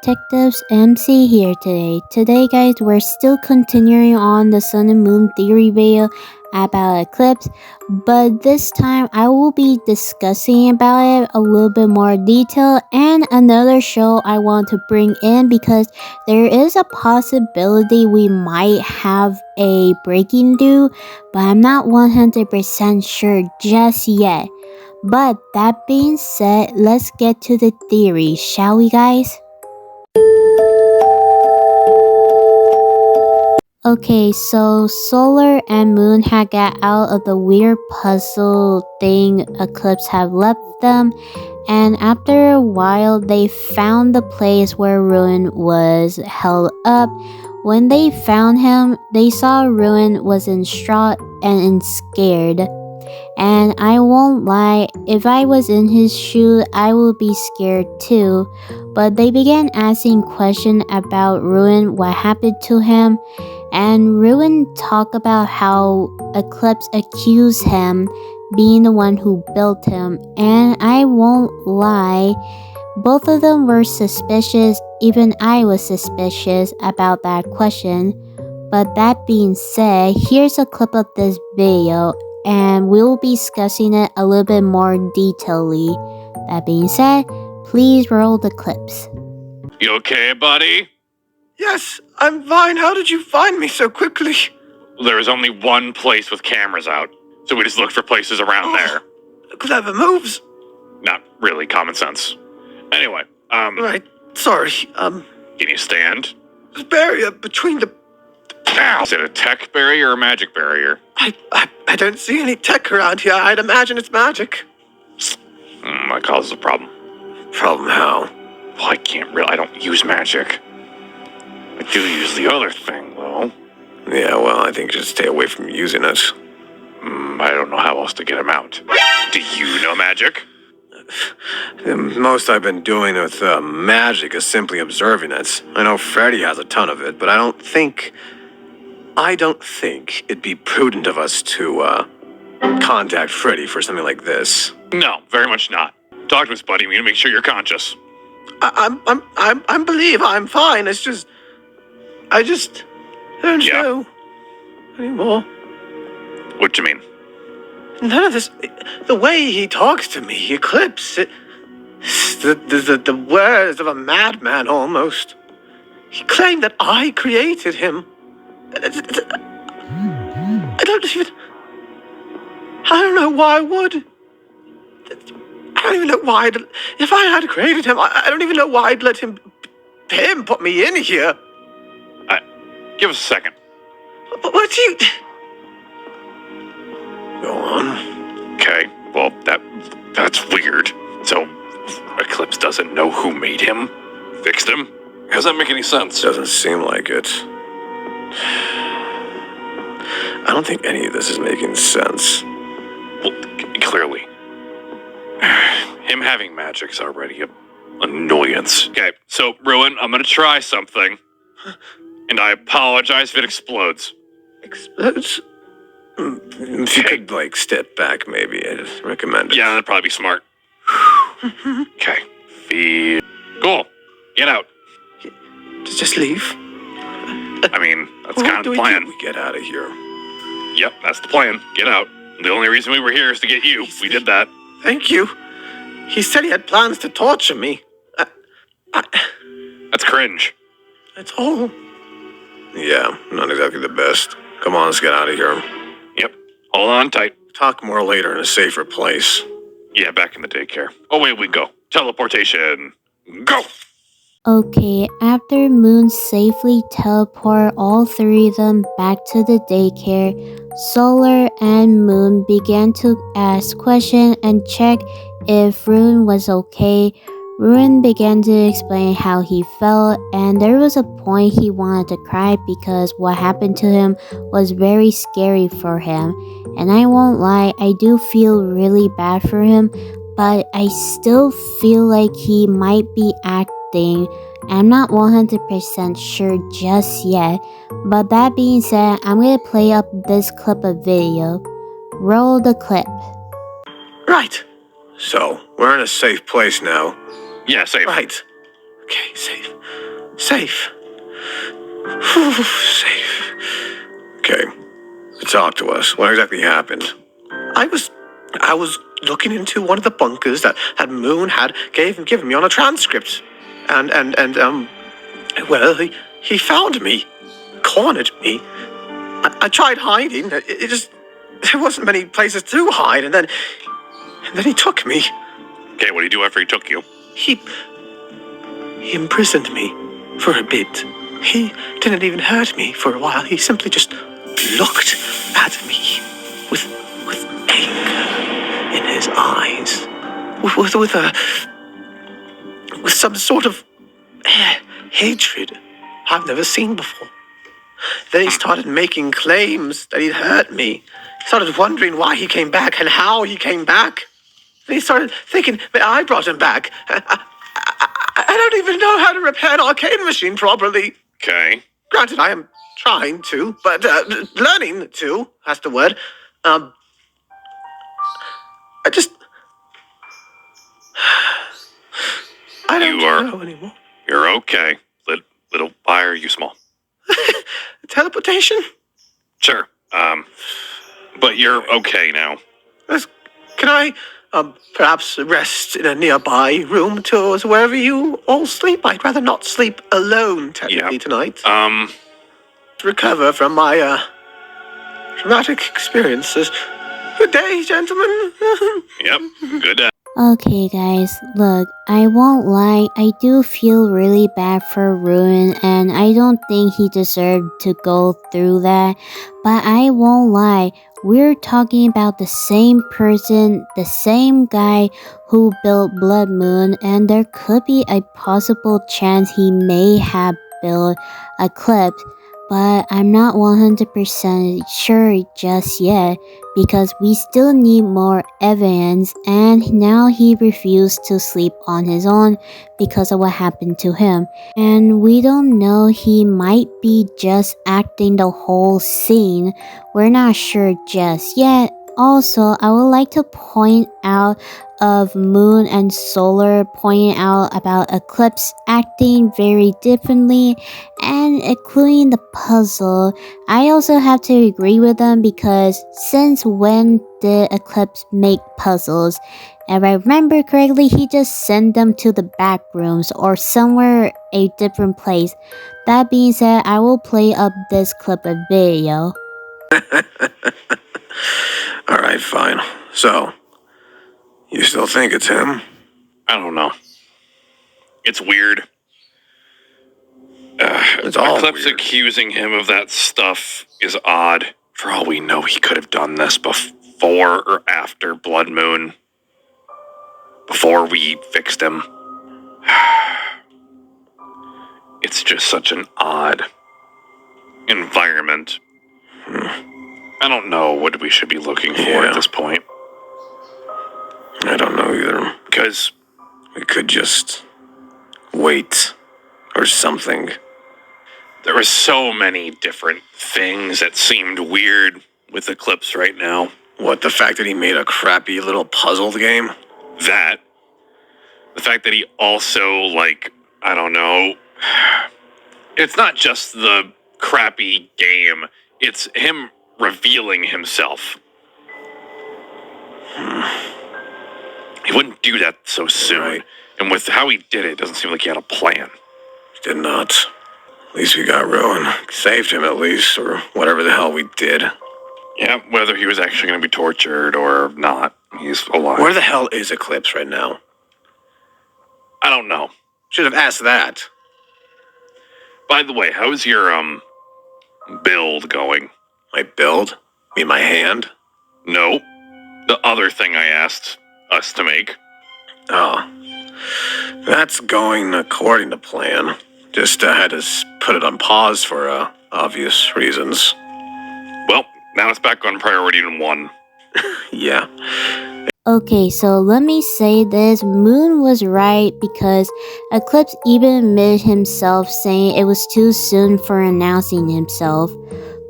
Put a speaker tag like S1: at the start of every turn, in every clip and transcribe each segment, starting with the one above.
S1: Detectives MC here today. Today guys, we're still continuing on the sun and moon theory video about eclipse, but this time I will be discussing about it a little bit more detail and another show I want to bring in because there is a possibility we might have a breaking news, but I'm not 100% sure just yet. But that being said, let's get to the theory, shall we guys? Okay, so Solar and Moon had got out of the weird puzzle thing Eclipse have left them, and after a while they found the place where Ruin was held up. When they found him, they saw Ruin was distraught and scared. And I won't lie, if I was in his shoe, I would be scared too. But they began asking questions about Ruin, what happened to him, and Ruin talked about how Eclipse accused him being the one who built him. And I won't lie, both of them were suspicious, even I was suspicious about that question. But that being said, here's a clip of this video, and we'll be discussing it a little bit more detailedly. That being said, please roll the clips.
S2: You okay, buddy?
S3: Yes, I'm fine. How did you find me so quickly?
S2: There was only one place with cameras out, so we just looked for places around there.
S3: Clever moves.
S2: Not really common sense. Anyway,
S3: Right. Sorry.
S2: Can you stand?
S3: There's a barrier between the...
S2: Ow! Is it a tech barrier or a magic barrier?
S3: I don't see any tech around here. I'd imagine it's magic.
S2: That causes a problem.
S3: Problem how?
S2: Well, I don't use magic. I do use the other thing, though.
S3: Yeah, well, I think you should stay away from using it.
S2: I don't know how else to get him out. Do you know magic?
S3: The most I've been doing with magic is simply observing it. I know Freddy has a ton of it, but I don't think it'd be prudent of us to contact Freddy for something like this.
S2: No, very much not. Talk to us, buddy. We need to make sure you're conscious.
S3: I believe I'm fine. It's just, I don't know anymore.
S2: What you mean?
S3: None of this. The way he talks to me, Eclipse. The words of a madman almost. He claimed that I created him. I don't know why I would. I don't even know why. If I had created him, I don't even know why I'd let him put me in here.
S2: Give us a second.
S3: What do you... Go on.
S2: Okay, well, that's weird. So, Eclipse doesn't know who made him? Fixed him? How does that make any sense?
S3: Doesn't seem like it. I don't think any of this is making sense.
S2: Well, clearly. Him having magic's already an annoyance. Okay, so, Ruin, I'm gonna try something. And I apologize if it explodes.
S3: Explodes? If you could, step back, maybe. I'd recommend it.
S2: Yeah, that'd probably be smart. Okay. Feel... Cool. Get out.
S3: Just leave?
S2: I mean, that's kind of the plan.
S3: We get out of here.
S2: Yep, that's the plan. Get out. The only reason we were here is to get you. We did that.
S3: Thank you. He said he had plans to torture me.
S2: That's cringe.
S3: That's all. Yeah, not exactly the best. Come on, let's get out of here.
S2: Yep. Hold on tight.
S3: Talk more later in a safer place.
S2: Yeah, back in the daycare. Oh, wait, we go. Teleportation. Go!
S1: Okay, after Moon safely teleport all three of them back to the daycare, Solar and Moon began to ask questions and check if Ruin was okay. Ruin began to explain how he felt, and there was a point he wanted to cry because what happened to him was very scary for him. And I won't lie, I do feel really bad for him, but I still feel like he might be acting. I'm not 100% sure just yet, but that being said, I'm gonna play up this clip of video. Roll the clip.
S3: Right. So, we're in a safe place now.
S2: Yeah, safe.
S3: Right. Okay, safe. safe. Safe. Okay. Talk to us. What exactly happened? I was looking into one of the bunkers that Moon had given me on a transcript. Well, he found me, cornered me. I tried hiding. There wasn't many places to hide, and then he took me.
S2: Okay, what did he do after he took you?
S3: He imprisoned me for a bit. He didn't even hurt me for a while. He simply just looked at me with anger in his eyes, with some sort of hatred I've never seen before. Then he started making claims that he'd hurt me. He started wondering why he came back and how he came back. Then he started thinking that I brought him back. I don't even know how to repair an arcade machine properly.
S2: Okay.
S3: Granted, I am trying to, but learning to, that's the word. I don't know anymore.
S2: You're okay. Little, why are you small?
S3: Teleportation?
S2: Sure. But you're okay now.
S3: Can I, perhaps rest in a nearby room to wherever you all sleep? I'd rather not sleep alone, technically, tonight. Recover from my, traumatic experiences. Good day, gentlemen.
S2: Yep, good day.
S1: Okay guys, look, I won't lie, I do feel really bad for Ruin and I don't think he deserved to go through that, but I won't lie, we're talking about the same person, the same guy who built Blood Moon, and there could be a possible chance he may have built Eclipse, but I'm not 100% sure just yet because we still need more evidence, and now he refused to sleep on his own because of what happened to him. And we don't know, he might be just acting the whole scene. We're not sure just yet. Also, I would like to point out of Moon and Solar pointing out about Eclipse acting very differently and including the puzzle. I also have to agree with them because since when did Eclipse make puzzles? If I remember correctly, he just sent them to the back rooms or somewhere a different place. That being said, I will play up this clip of video.
S3: Alright, fine. So, you still think it's him?
S2: I don't know. It's weird.
S3: It's all
S2: Eclipse
S3: weird.
S2: accusing him of that stuff is odd. For all we know, he could have done this before or after Blood Moon. Before we fixed him. It's just such an odd environment. I don't know what we should be looking for at this point.
S3: I don't know either.
S2: Because
S3: we could just wait or something.
S2: there were so many different things that seemed weird with Eclipse right now.
S3: What, the fact that he made a crappy little puzzle game?
S2: That. The fact that he also, like, I don't know. It's not just the crappy game. It's him revealing himself. He wouldn't do that so soon.
S3: Right.
S2: And with how he did it, it doesn't seem like he had a plan.
S3: Did not. At least we got Rowan. Saved him at least, or whatever the hell we did.
S2: Yeah, whether he was actually going to be tortured or not, he's alive.
S3: Where the hell is Eclipse right now?
S2: I don't know.
S3: Should have asked that.
S2: By the way, how's your, build going?
S3: My build? Me, my hand?
S2: No. The other thing I asked us to make.
S3: Oh. That's going according to plan. Just had to put it on pause for obvious reasons.
S2: Well, now it's back on priority 1.
S3: Yeah.
S1: Okay, so let me say this, Moon was right because Eclipse even admitted himself saying it was too soon for announcing himself.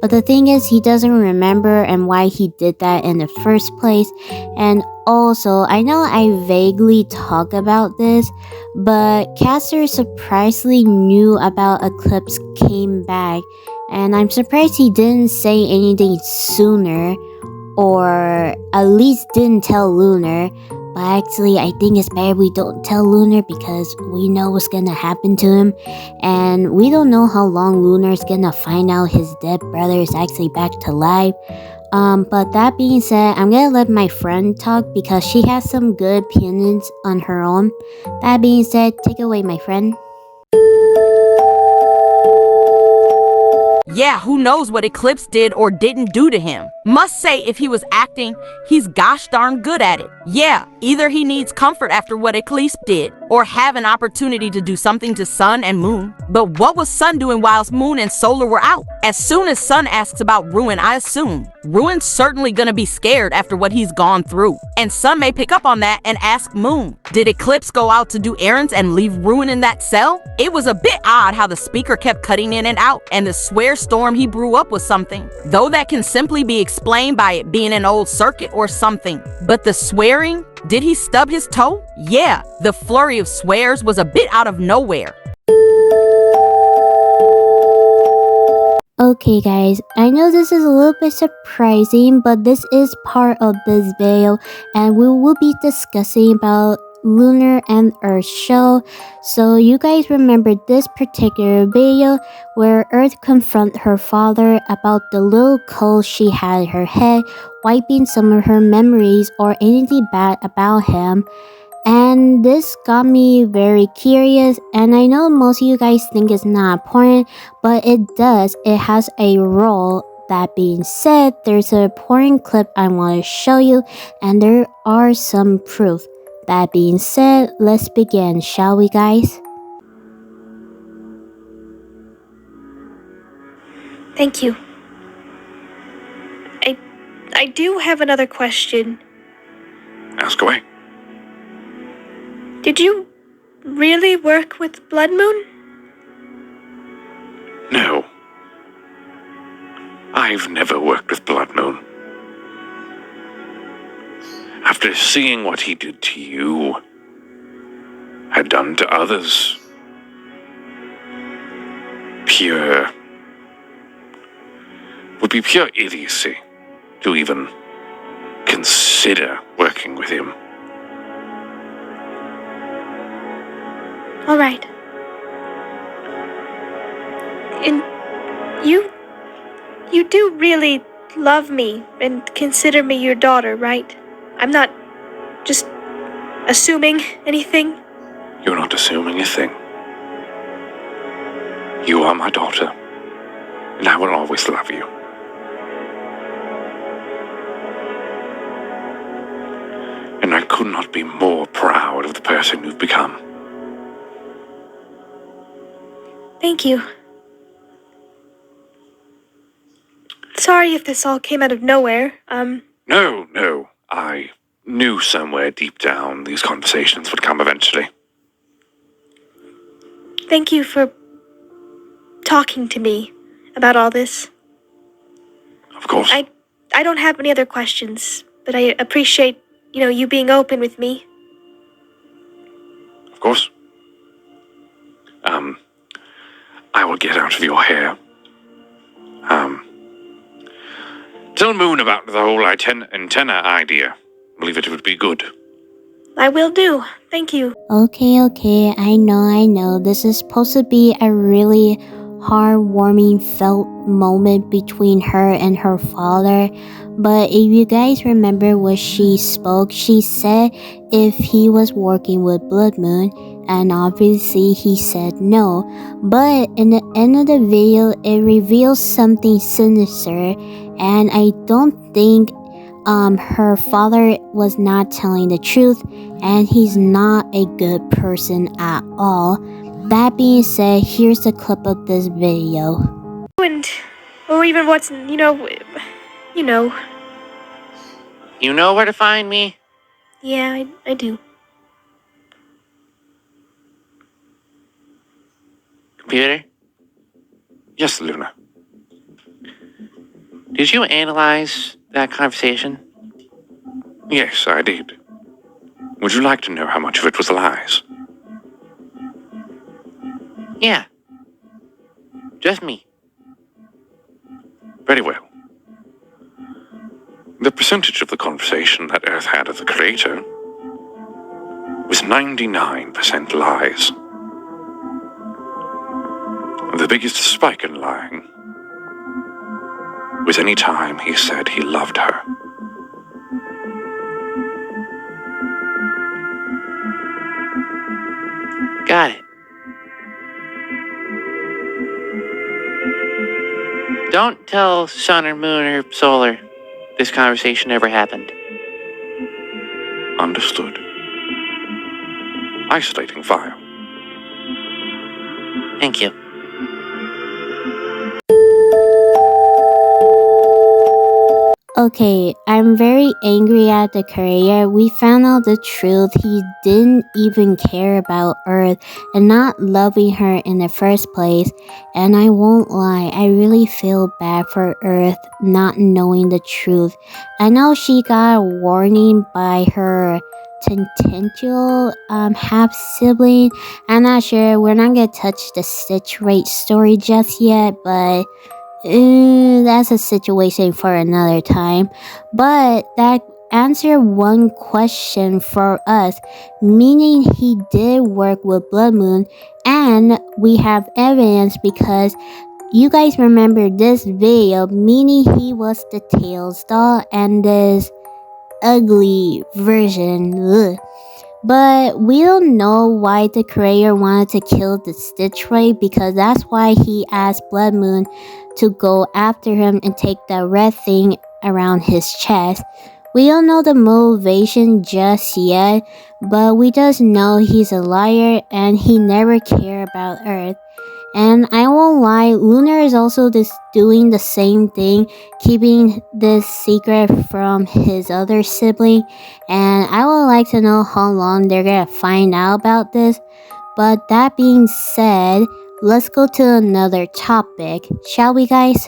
S1: But the thing is, he doesn't remember and why he did that in the first place. And Also, I know I vaguely talk about this, but Caster surprisingly knew about Eclipse came back, and I'm surprised he didn't say anything sooner, or at least didn't tell Lunar. But actually, I think it's better we don't tell Lunar because we know what's gonna happen to him, and we don't know how long Lunar's gonna find out his dead brother is actually back to life. But that being said, I'm gonna let my friend talk because she has some good opinions on her own. That being said, take it away, my friend.
S4: Yeah, who knows what Eclipse did or didn't do to him. Must say, if he was acting, he's gosh darn good at it. Yeah, either he needs comfort after what Eclipse did, or have an opportunity to do something to Sun and Moon. But what was Sun doing whilst Moon and Solar were out? As soon as Sun asks about Ruin, I assume Ruin's certainly gonna be scared after what he's gone through. And Sun may pick up on that and ask Moon, did Eclipse go out to do errands and leave Ruin in that cell? It was a bit odd how the speaker kept cutting in and out, and the swear storm he brew up was something. Though that can simply be explained by it being an old circuit or something. But the swearing? Did he stub his toe? Yeah, the flurry of swears was a bit out of nowhere.
S1: Okay guys, I know this is a little bit surprising, but this is part of this video and we will be discussing about Lunar and Earth show. So you guys remember this particular video where Earth confronted her father about the little cold she had in her head, wiping some of her memories or anything bad about him. And this got me very curious, and I know most of you guys think it's not important, but it does. It has a role. That being said, there's an important clip I want to show you, and there are some proof. That being said, let's begin, shall we guys?
S5: Thank you. I do have another question.
S2: Ask away.
S5: Did you really work with Blood Moon?
S2: No. I've never worked with Blood Moon. After seeing what he did to you, had done to others, would be pure idiocy to even consider working with him.
S5: All right. And you do really love me and consider me your daughter, right? I'm not just assuming anything.
S2: You're not assuming a thing. You are my daughter, and I will always love you. And I could not be more proud of the person you've become.
S5: Thank you. Sorry if this all came out of nowhere.
S2: No. I knew somewhere deep down these conversations would come eventually.
S5: Thank you for talking to me about all this.
S2: Of course.
S5: I don't have any other questions, but I appreciate, you being open with me.
S2: Of course. I will get out of your hair. Tell Moon about the whole antenna idea. I believe it would be good.
S5: I will do. Thank you.
S1: Okay, I know. This is supposed to be a really heartwarming felt moment between her and her father. But if you guys remember what she spoke, she said if he was working with Blood Moon, and obviously he said no. But in the end of the video, it reveals something sinister, and I don't think her father was not telling the truth, and he's not a good person at all. That being said, here's the clip of this video.
S5: Or even what's, you know.
S6: You know where to find me?
S5: Yeah, I do.
S6: Computer,
S2: Yes, Luna.
S6: did you analyze that conversation?
S2: Yes, I did. Would you like to know how much of it was lies?
S6: Yeah. Just me.
S2: Very well. The percentage of the conversation that Earth had with the Creator was 99% lies. The biggest spike in lying was any time he said he loved her.
S6: Got it. Don't tell Sun or Moon or Solar this conversation ever happened.
S2: Understood. Isolating file.
S6: Thank you.
S1: Okay, I'm very angry at the courier. We found out the truth. He didn't even care about Earth and not loving her in the first place. And I won't lie, I really feel bad for Earth not knowing the truth. I know she got a warning by her potential half sibling. I'm not sure. We're not gonna touch the Stitch rate story just yet, but that's a situation for another time. But that answered one question for us, meaning he did work with Blood Moon, and we have evidence because you guys remember this video, meaning he was the Tails doll and this ugly version. Ugh. But we don't know why the creator wanted to kill the Stitch Ray, because that's why he asked Blood Moon to go after him and take the red thing around his chest. We don't know the motivation just yet, but we just know he's a liar and he never cared about Earth. And I won't lie, Lunar is also doing the same thing, keeping this secret from his other sibling. And I would like to know how long they're gonna find out about this. But that being said, let's go to another topic, shall we, guys?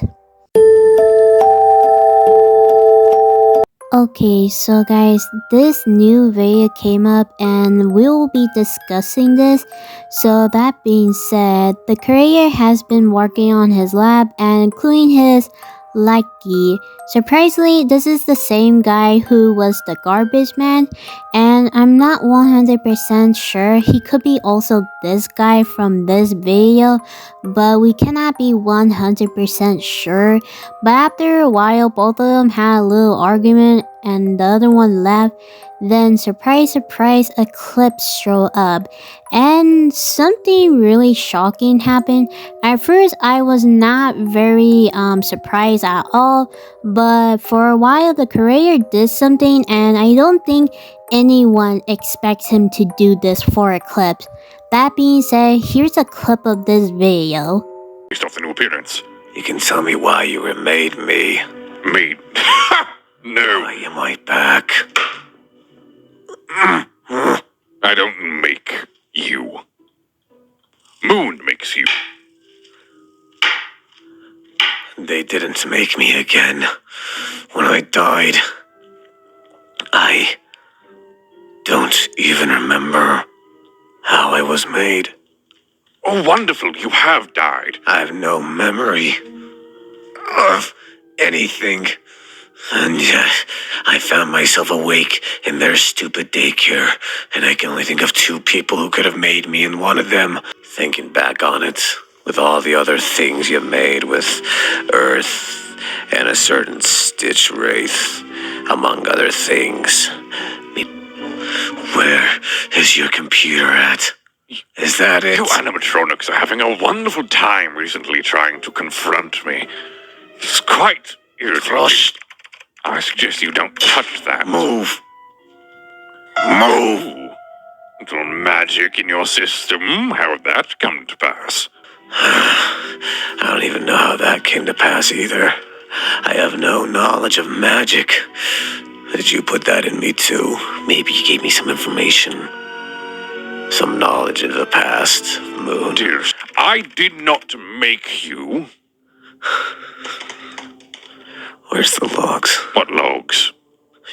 S1: Okay, so guys, this new video came up and we will be discussing this. So that being said, the creator has been working on his lab and including his Lucky. Surprisingly, this is the same guy who was the garbage man, and I'm not 100% sure. He could be also this guy from this video, but we cannot be 100% sure. But after a while, both of them had a little argument and the other one left. Then surprise surprise, eclipse showed up and something really shocking happened. At first I was not very surprised at all, but for a while the creator did something and I don't think anyone expects him to do this for Eclipse. That being said, here's a clip of this video.
S2: Based off the new appearance.
S3: You can tell me why you were made me.
S2: Made? No.
S3: Why am I back?
S2: I don't make you. Moon makes you.
S3: They didn't make me again. When I died, I don't even remember how I was made.
S2: Oh, wonderful, you have died.
S3: I have no memory of anything. And yet, I found myself awake in their stupid daycare, and I can only think of two people who could have made me, and one of them, thinking back on it, with all the other things you made with Earth and a certain Stitch Wraith, among other things. Where is your computer at? Is that it?
S2: You animatronics are having a wonderful time recently trying to confront me. It's quite irritating.
S3: Crush.
S2: I suggest you don't touch that.
S3: Move.
S2: Move! Little magic in your system. How would that come to pass?
S3: I don't even know how that came to pass either. I have no knowledge of magic. Did you put that in me too? Maybe you gave me some information. Some knowledge of the past, Moon.
S2: Dear, I did not make you.
S3: Where's the logs?
S2: What logs?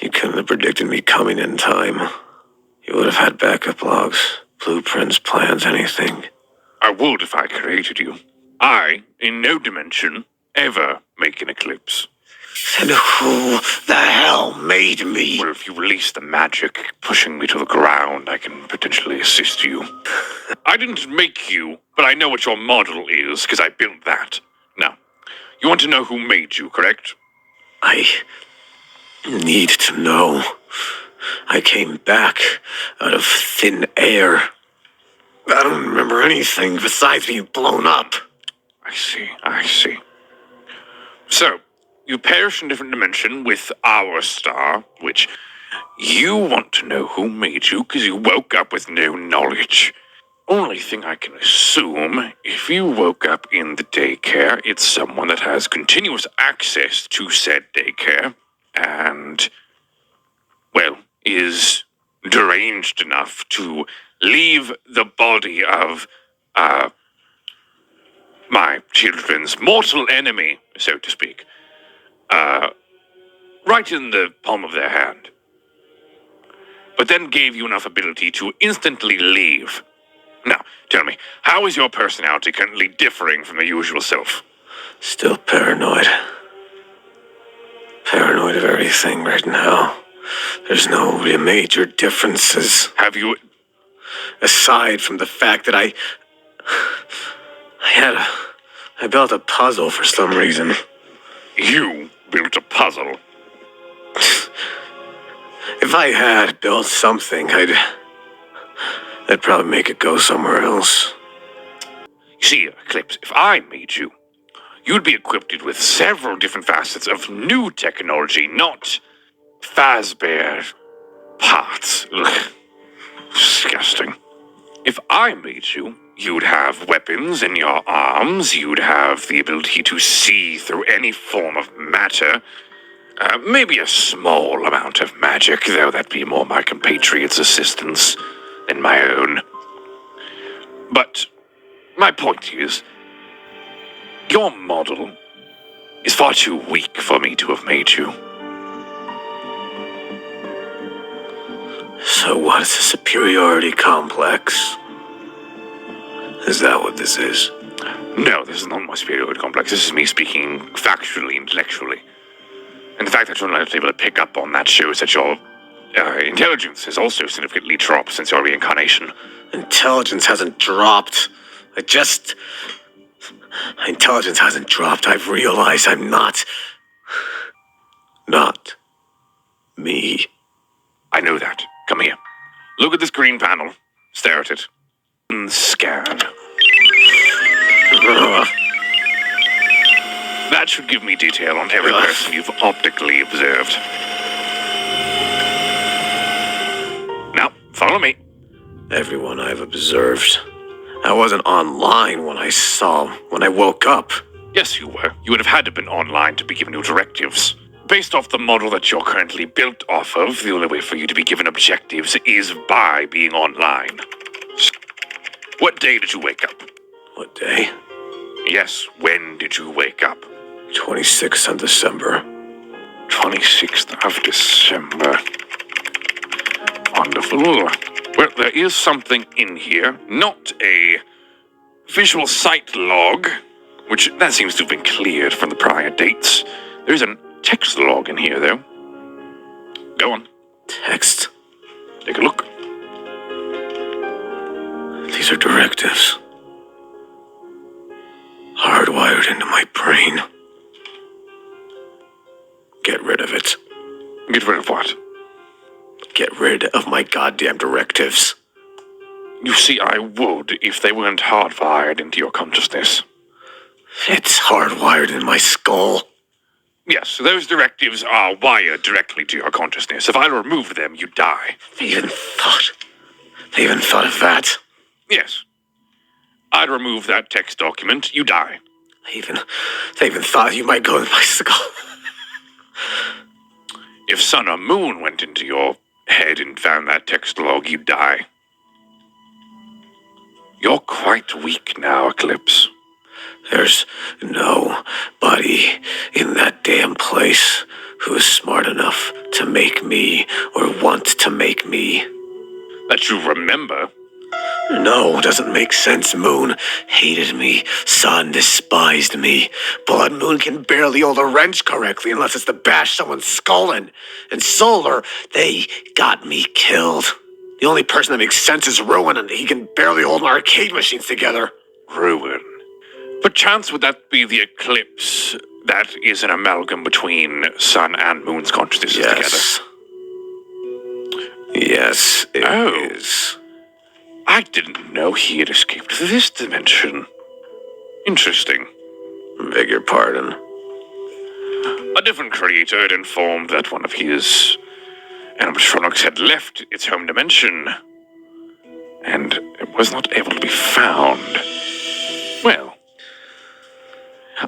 S3: You couldn't have predicted me coming in time. You would have had backup logs, blueprints, plans, anything.
S2: I would if I created you. I, in no dimension, ever make an eclipse.
S3: And who the hell made me?
S2: Well, if you release the magic pushing me to the ground, I can potentially assist you. I didn't make you, but I know what your model is, because I built that. Now, you want to know who made you, correct?
S3: I need to know. I came back out of thin air. I don't remember anything besides being blown up.
S2: I see. So, you perish in a different dimension with our star, which you want to know who made you because you woke up with no knowledge. Only thing I can assume, if you woke up in the daycare, it's someone that has continuous access to said daycare, and, well, is deranged enough to leave the body of, my children's mortal enemy, so to speak, right in the palm of their hand. But then gave you enough ability to instantly leave. Now, tell me, how is your personality currently differing from the usual self?
S3: Still paranoid. Paranoid of everything right now. There's no real major differences.
S2: Have you...
S3: Aside from the fact that I built a puzzle for some reason.
S2: You built a puzzle?
S3: If I had built something, I'd probably make it go somewhere else.
S2: You see, Eclipse, if I made you, you'd be equipped with several different facets of new technology, not Fazbear parts. Ugh. Disgusting. If I made you, you'd have weapons in your arms, you'd have the ability to see through any form of matter, maybe a small amount of magic, though that'd be more my compatriots' assistance than my own. But my point is, your model is far too weak for me to have made you.
S3: So what is a superiority complex? Is that what this is?
S2: No, this is not my superiority complex. This is me speaking factually, intellectually. And the fact that you're not able to pick up on that shows that your intelligence has also significantly dropped since your reincarnation.
S3: Intelligence hasn't dropped. My intelligence hasn't dropped. I've realized I'm not me.
S2: I know that. Come here. Look at this green panel. Stare at it. And scan. That should give me detail on every person you've optically observed. Now, follow me.
S3: Everyone I've observed. I wasn't online when I woke up.
S2: Yes, you were. You would have had to have been online to be given new directives. Based off the model that you're currently built off of, the only way for you to be given objectives is by being online. What day did you wake up?
S3: What day?
S2: Yes, when did you wake up?
S3: 26th of December.
S2: 26th of December. Wonderful. Well, there is something in here. Not a visual sight log, which that seems to have been cleared from the prior dates. There's a text log in here, though. Go on.
S3: Text?
S2: Take a look.
S3: These are directives. Hardwired into my brain. Get rid of it.
S2: Get rid of what?
S3: Get rid of my goddamn directives.
S2: You see, I would if they weren't hardwired into your consciousness.
S3: It's hardwired in my skull.
S2: Yes, those directives are wired directly to your consciousness. If I remove them, you die.
S3: They even thought of that.
S2: Yes. I'd remove that text document, you die.
S3: They even thought you might go in my skull.
S2: If Sun or Moon went into your head and found that text log, you'd die. You're quite weak now, Eclipse.
S3: There's nobody in that damn place who is smart enough to make me or want to make me.
S2: That you remember?
S3: No, doesn't make sense. Moon hated me. Sun despised me. Blood Moon can barely hold a wrench correctly unless it's to bash someone's skull in. And Solar, they got me killed. The only person that makes sense is Ruin, and he can barely hold an arcade machines together.
S2: Ruin. Perchance would that be the eclipse that is an amalgam between Sun and Moon's consciousnesses
S3: Yes. Yes, it is.
S2: I didn't know he had escaped this dimension. Interesting.
S3: Beg your pardon.
S2: A different creator had informed that one of his animatronics had left its home dimension, and it was not able to be found. Well,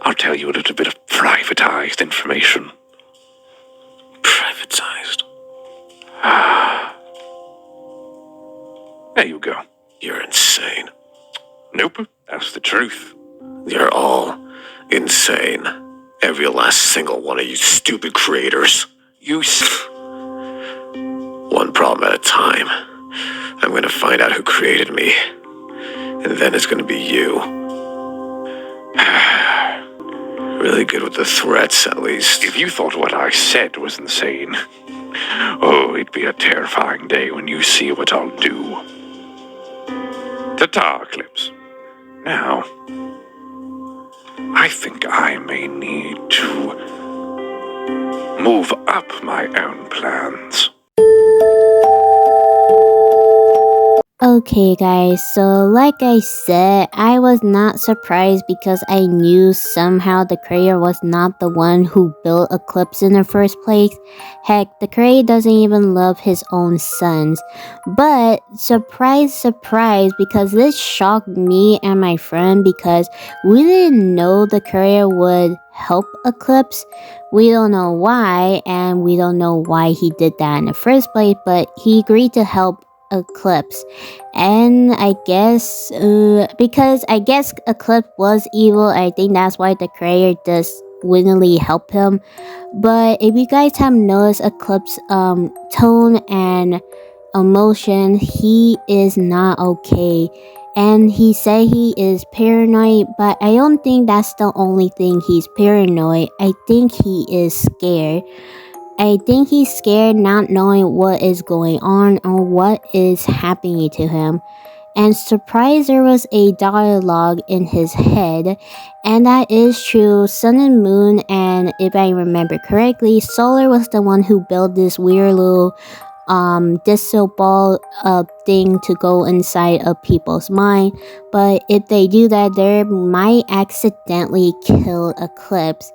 S2: I'll tell you a little bit of privatized information.
S3: Privatized?
S2: There you go.
S3: You're insane.
S2: Nope, that's the truth.
S3: You're all insane. Every last single one of you stupid creators. One problem at a time. I'm gonna find out who created me. And then it's gonna be you. Really good with the threats, at least.
S2: If you thought what I said was insane, oh, it'd be a terrifying day when you see what I'll do. Ta-ta, Eclipse. Now, I think I may need to move up my own plans.
S1: Okay guys, so like I said, I was not surprised because I knew somehow the creator was not the one who built Eclipse in the first place. Heck, the creator doesn't even love his own sons. But surprise, surprise, because this shocked me and my friend because we didn't know the creator would help Eclipse. We don't know why, and we don't know why he did that in the first place, but he agreed to help Eclipse. And I guess because I guess Eclipse was evil, I think that's why the creator just willingly helped him. But if you guys have noticed Eclipse tone and emotion, he is not okay, and he said he is paranoid, but I don't think that's the only thing he's paranoid. I think he is scared. I think he's scared not knowing what is going on or what is happening to him. And surprise, there was a dialogue in his head, and that is true. Sun and Moon, and if I remember correctly, Solar was the one who built this weird little disco ball thing to go inside of people's mind. But if they do that, they might accidentally kill Eclipse.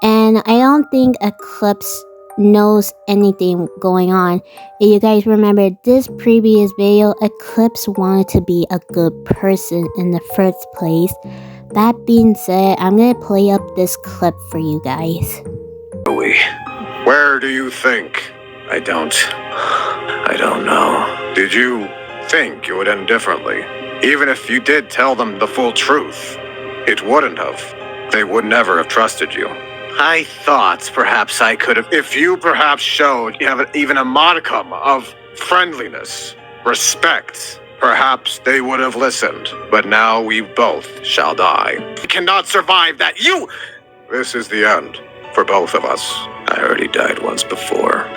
S1: And I don't think Eclipse knows anything going on. If you guys remember this previous video, Eclipse wanted to be a good person in the first place. That being said, I'm gonna play up this clip for you guys.
S3: Where do you think? I don't know. Did you think it would end differently? Even if you did tell them the full truth, it wouldn't have. They would never have trusted you. I thought perhaps I could have, if you perhaps showed even a modicum of friendliness, respect, perhaps they would have listened. But now we both shall die. We cannot survive that. This is the end for both of us. I already died once before.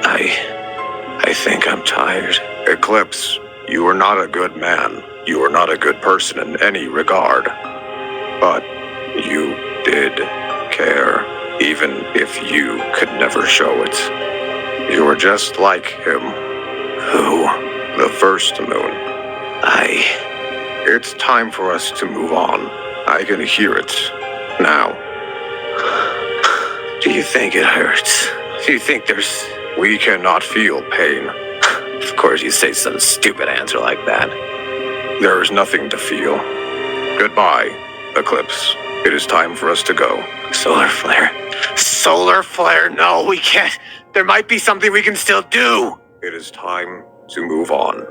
S3: I think I'm tired. Eclipse, you are not a good man. You are not a good person in any regard. But you did care, even if you could never show it. You were just like him. Who? The first Moon. It's time for us to move on. I can hear it now. Do you think it hurts? Do you think we cannot feel pain? Of course you say some stupid answer like that. There is nothing to feel. Goodbye, Eclipse. It is time for us to go. Solar flare. Solar flare? No, we can't. There might be something we can still do. It is time to move on.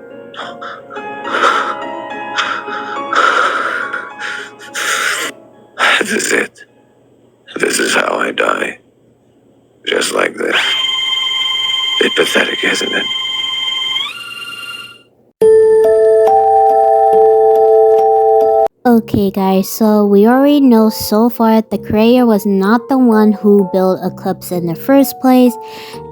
S3: This is it. This is how I die. Just like this. Bit pathetic, isn't it?
S1: Okay guys, so we already know so far the creator was not the one who built Eclipse in the first place,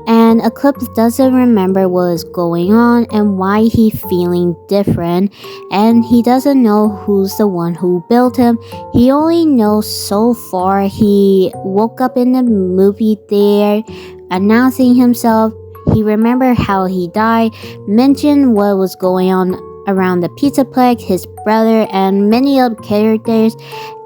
S1: and Eclipse doesn't remember what is going on and why he's feeling different, and he doesn't know who's the one who built him. He only knows so far he woke up in the movie theater announcing himself. He remembered how he died, mentioned what was going on around the Pizzaplex, his brother, and many other characters.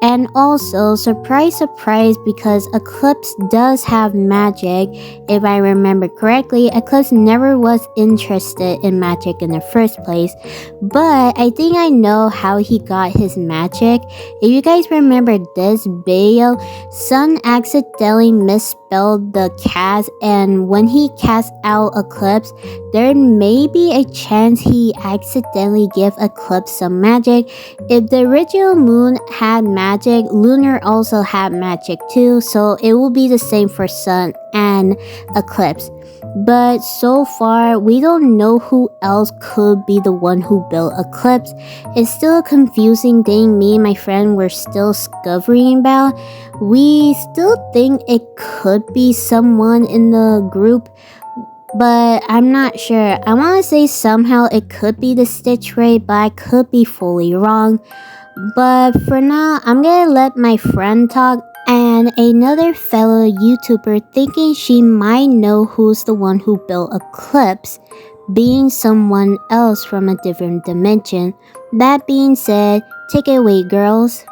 S1: And also, surprise surprise, because Eclipse does have magic. If I remember correctly, Eclipse never was interested in magic in the first place, but I think I know how he got his magic. If you guys remember this video, Sun accidentally misspelled the cast, and when he cast out Eclipse, there may be a chance he accidentally gave Eclipse some magic. If the original Moon had magic, Lunar also had magic too, so it will be the same for Sun and Eclipse. But so far, we don't know who else could be the one who built Eclipse. It's still a confusing thing me and my friend were still discovering about. We still think it could be someone in the group, but I'm not sure. I want to say somehow it could be the Stitch Ray, but I could be fully wrong. But for now, I'm gonna let my friend talk, and another fellow YouTuber thinking she might know who's the one who built Eclipse, being someone else from a different dimension. That being said, take it away, girls.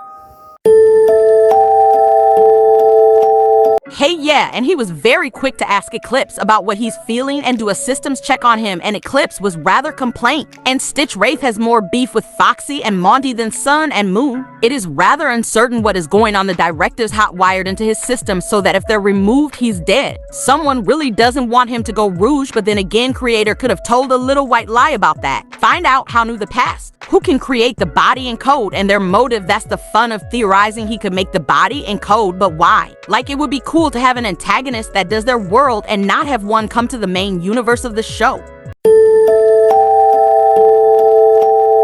S4: Hey, yeah, and he was very quick to ask Eclipse about what he's feeling and do a systems check on him, and Eclipse was rather complaint. And Stitch Wraith has more beef with Foxy and Monty than Sun and Moon. It is rather uncertain what is going on. The director's hot-wired into his system so that if they're removed, he's dead. Someone really doesn't want him to go Rouge, but then again, creator could have told a little white lie about that. Find out how knew the past. Who can create the body and code, and their motive. That's the fun of theorizing he could make the body and code, but why? Like, it would be cool to have an antagonist that does their world and not have one come to the main universe of the show.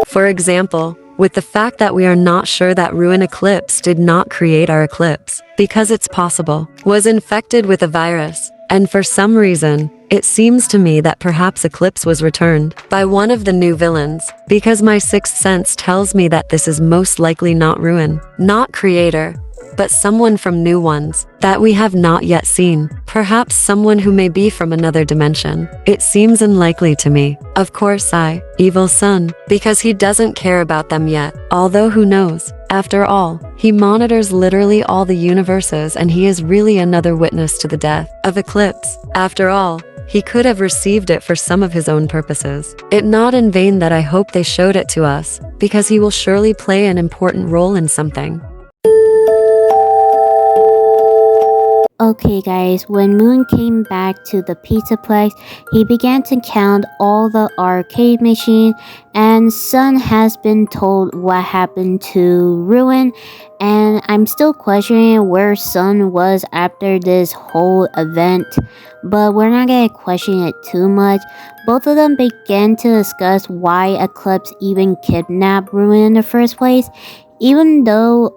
S7: For example, with the fact that we are not sure that Ruin Eclipse did not create our Eclipse, because it's possible, was infected with a virus, and for some reason, it seems to me that perhaps Eclipse was returned by one of the new villains, because my sixth sense tells me that this is most likely not Ruin, not creator, but someone from New Ones that we have not yet seen. Perhaps someone who may be from another dimension. It seems unlikely to me. Of course Evil Sun, because he doesn't care about them yet. Although who knows? After all, he monitors literally all the universes, and he is really another witness to the death of Eclipse. After all, he could have received it for some of his own purposes. It not in vain that I hope they showed it to us, because he will surely play an important role in something.
S1: Okay guys, when Moon came back to the Pizzaplex, he began to count all the arcade machines, and Sun has been told what happened to Ruin, and I'm still questioning where Sun was after this whole event, but we're not gonna question it too much. Both of them began to discuss why Eclipse even kidnapped Ruin in the first place. Even though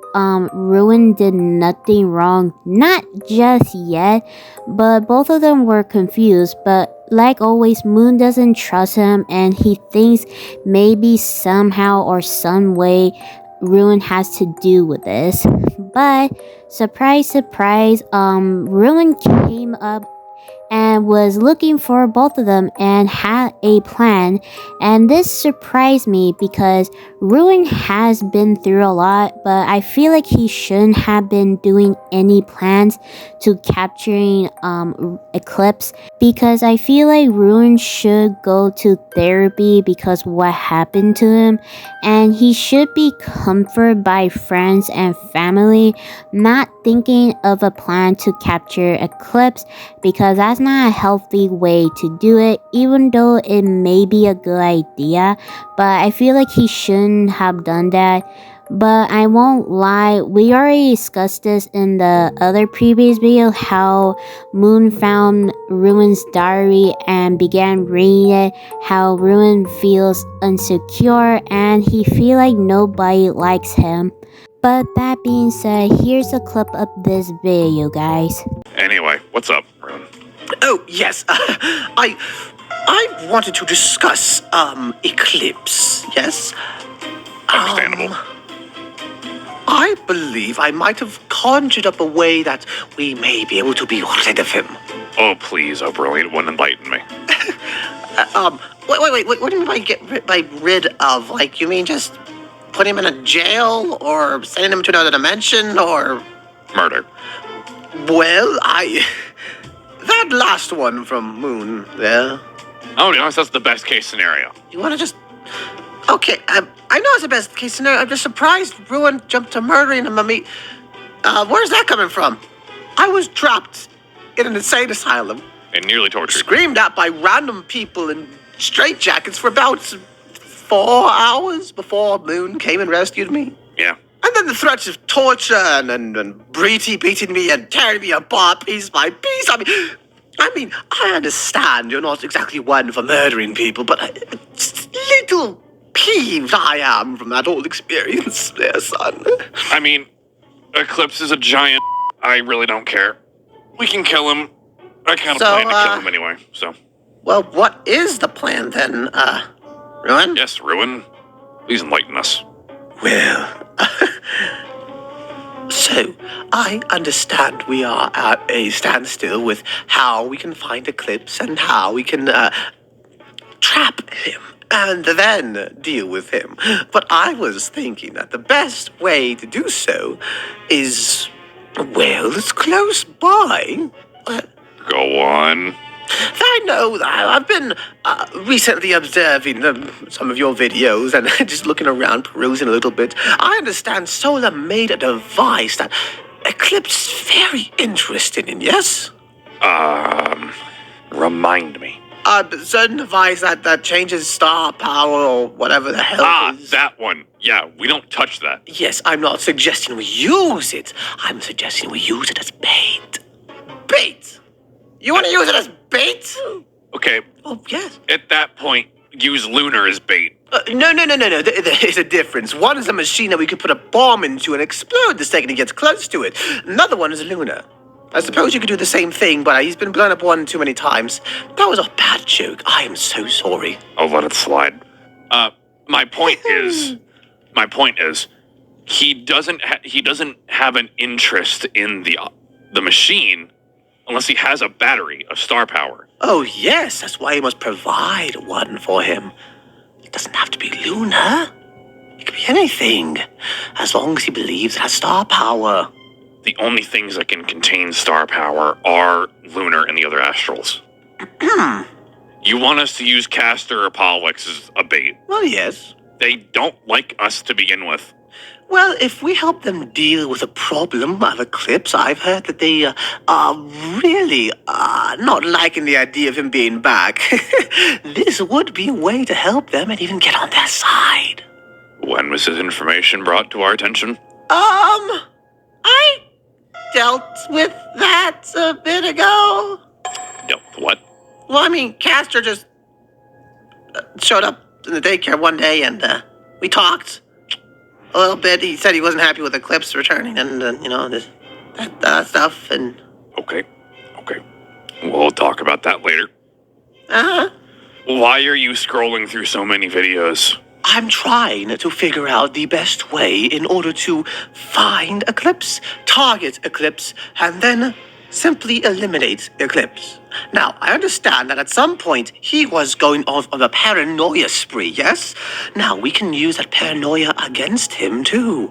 S1: Ruin did nothing wrong, not just yet, but both of them were confused. But like always, Moon doesn't trust him, and he thinks maybe somehow or some way Ruin has to do with this. But surprise surprise, Ruin came up and was looking for both of them and had a plan, and this surprised me because Ruin has been through a lot, but I feel like he shouldn't have been doing any plans to capturing Eclipse, because I feel like Ruin should go to therapy because what happened to him, and he should be comforted by friends and family, not thinking of a plan to capture Eclipse, because that's not a healthy way to do it, even though it may be a good idea, but I feel like he shouldn't have done that. But I won't lie, we already discussed this in the other previous video, how Moon found Ruin's diary and began reading it, how Ruin feels insecure and he feel like nobody likes him. But that being said, here's a clip of this video, guys.
S2: Anyway, what's up, Ruin?
S3: Oh, yes. I wanted to discuss, eclipse, yes?
S2: Understandable.
S3: I believe I might have conjured up a way that we may be able to be rid of him.
S2: Oh, please, oh, brilliant one, enlighten me.
S3: Wait, what do you mean by rid of? Like, you mean just put him in a jail, or send him to another dimension, or...
S2: Murder.
S3: Well, that last one from Moon there...
S2: Oh, to be honest, that's the best case scenario.
S3: You want to just... Okay, I know it's the best case scenario. I'm just surprised Ruin jumped to murdering him. I mean, where's that coming from? I was trapped in an insane asylum.
S2: And nearly tortured.
S3: Screamed at by random people in straitjackets for about 4 hours before Moon came and rescued me.
S2: Yeah.
S3: And then the threats of torture and Breety beating me and tearing me apart piece by piece. I mean, I understand you're not exactly one for murdering people, but little peeved I am from that whole experience there, son.
S2: I mean, Eclipse is a giant. I really don't care. We can kill him. I kind of plan to kill him anyway, so.
S3: Well, what is the plan then, Ruin?
S2: Yes, Ruin. Please enlighten us.
S3: Well, so, I understand we are at a standstill with how we can find Eclipse and how we can, trap him and then deal with him. But I was thinking that the best way to do so is, well, it's close by.
S2: Go on.
S3: I know that. I've been recently observing some of your videos and just looking around, perusing a little bit. I understand Solar made a device that Eclipse is very interested in, yes?
S2: Remind me.
S3: A certain device that changes star power or whatever the hell it is.
S2: That one. Yeah, we don't touch that.
S3: Yes, I'm not suggesting we use it. I'm suggesting we use it as bait. Bait? You want to use it as bait?
S2: Okay.
S3: Oh, yes.
S2: At that point, use Lunar as bait.
S3: No. There's a difference. One is a machine that we could put a bomb into and explode the second it gets close to it. Another one is Luna. I suppose you could do the same thing, but he's been blown up one too many times. That was a bad joke. I am so sorry.
S2: I'll let it slide. My point is, he doesn't have an interest in the machine unless he has a battery of star power.
S3: Oh, yes, that's why you must provide one for him. It doesn't have to be Luna. It could be anything, as long as he believes it has star power.
S2: The only things that can contain star power are Lunar and the other astrals. You want us to use Castor or Pollux as a bait?
S3: Well, yes.
S2: They don't like us to begin with.
S3: Well, if we help them deal with a problem of Eclipse, I've heard that they are really not liking the idea of him being back. This would be a way to help them and even get on their side.
S2: When was this information brought to our attention?
S3: I dealt with that a bit ago.
S2: Dealt with what?
S3: Well, I mean, Castor just showed up in the daycare one day and we talked a little bit. He said he wasn't happy with Eclipse returning and, that stuff. And
S2: Okay. We'll talk about that later.
S3: Uh-huh.
S2: Why are you scrolling through so many videos?
S3: I'm trying to figure out the best way in order to find Eclipse, target Eclipse, and then simply eliminate Eclipse. Now, I understand that at some point he was going off on a paranoia spree, yes? Now, we can use that paranoia against him, too.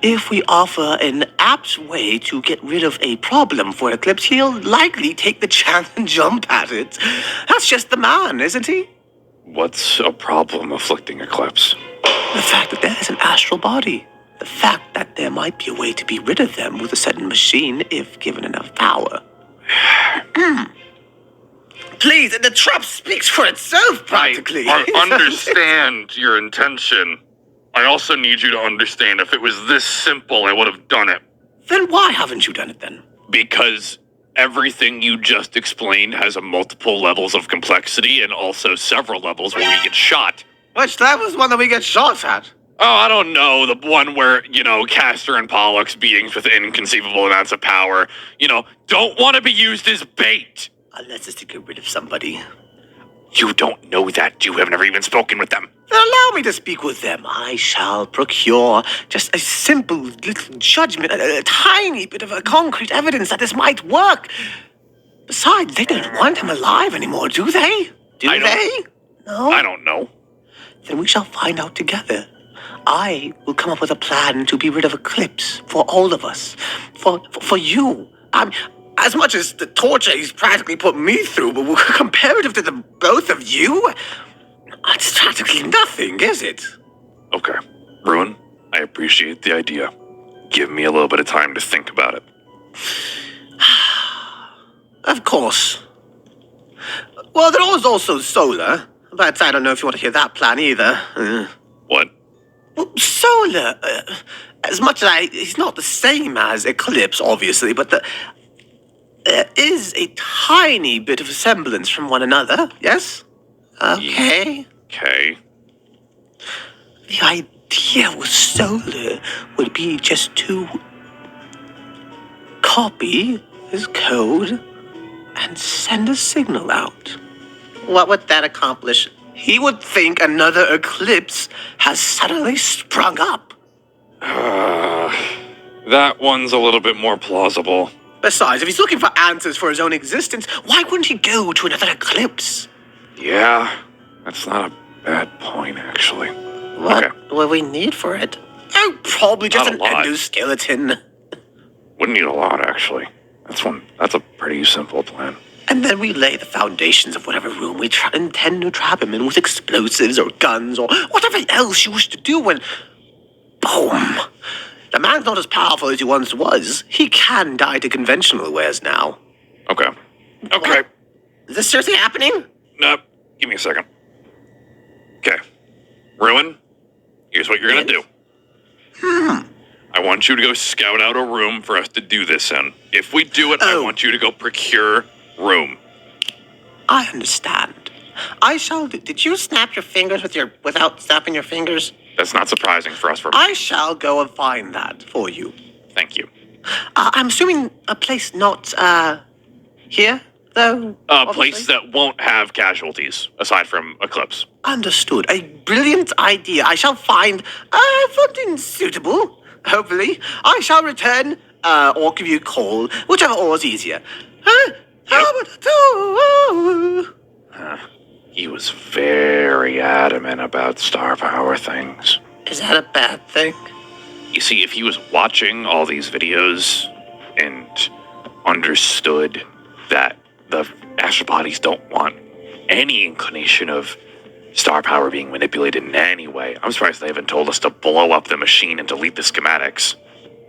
S3: If we offer an apt way to get rid of a problem for Eclipse, he'll likely take the chance and jump at it. That's just the man, isn't he?
S2: What's a problem afflicting Eclipse?
S3: The fact that there is an astral body. The fact that there might be a way to be rid of them with a certain machine if given enough power. Please, the trap speaks for itself, practically.
S2: I understand your intention. I also need you to understand if it was this simple, I would have done it.
S3: Then why haven't you done it then?
S2: Because everything you just explained has a multiple levels of complexity and also several levels where we get shot.
S3: Which level is one that we get shot at?
S2: Oh, I don't know. The one where, Castor and Pollux, beings with inconceivable amounts of power, don't want to be used as bait.
S3: Unless it's to get rid of somebody.
S2: You don't know that. You have never even spoken with them.
S3: Then allow me to speak with them. I shall procure just a simple little judgment, a tiny bit of a concrete evidence that this might work. Besides, they don't want him alive anymore, do they? Do they? No?
S2: I don't know.
S3: Then we shall find out together. I will come up with a plan to be rid of Eclipse for all of us. For you. As much as the torture he's practically put me through, but comparative to the both of you, it's practically nothing, is it?
S2: Okay. Ruin, I appreciate the idea. Give me a little bit of time to think about it.
S3: Of course. Well, there was also Solar, but I don't know if you want to hear that plan either.
S2: What?
S3: Well, Solar, as much as he's not the same as Eclipse, obviously, but there is a tiny bit of a semblance from one another, yes? Okay.
S2: Okay.
S3: The idea with Solar would be just to copy his code and send a signal out. What would that accomplish? He would think another Eclipse has suddenly sprung up.
S2: That one's a little bit more plausible.
S3: Besides, if he's looking for answers for his own existence, why wouldn't he go to another Eclipse?
S2: Yeah, that's not a bad point, actually.
S3: What will we need for it? Oh, probably just an endoskeleton.
S2: Wouldn't need a lot, actually. That's a pretty simple plan.
S3: And then we lay the foundations of whatever room we intend to trap him in with explosives or guns or whatever else you wish to do, and boom! The man's not as powerful as he once was. He can die to conventional wares now.
S2: Okay.
S3: What? Is this seriously happening?
S2: Nope. Give me a second. Okay. Ruin, here's what you're gonna do. I want you to go scout out a room for us to do this in. If we do it, I want you to go procure room.
S3: I understand. I shall do. Did you snap your fingers without snapping your fingers?
S2: That's not surprising for us.
S3: I shall go and find that for you.
S2: Thank you.
S3: I'm assuming a place not, here, though?
S2: A place that won't have casualties, aside from Eclipse.
S3: Understood. A brilliant idea. I shall find, something suitable, hopefully. I shall return, or give you a call, whichever or is easier.
S2: He was very adamant about star power things.
S3: Is that a bad thing?
S2: You see, if he was watching all these videos and understood that the astral bodies don't want any inclination of star power being manipulated in any way, I'm surprised they haven't told us to blow up the machine and delete the schematics.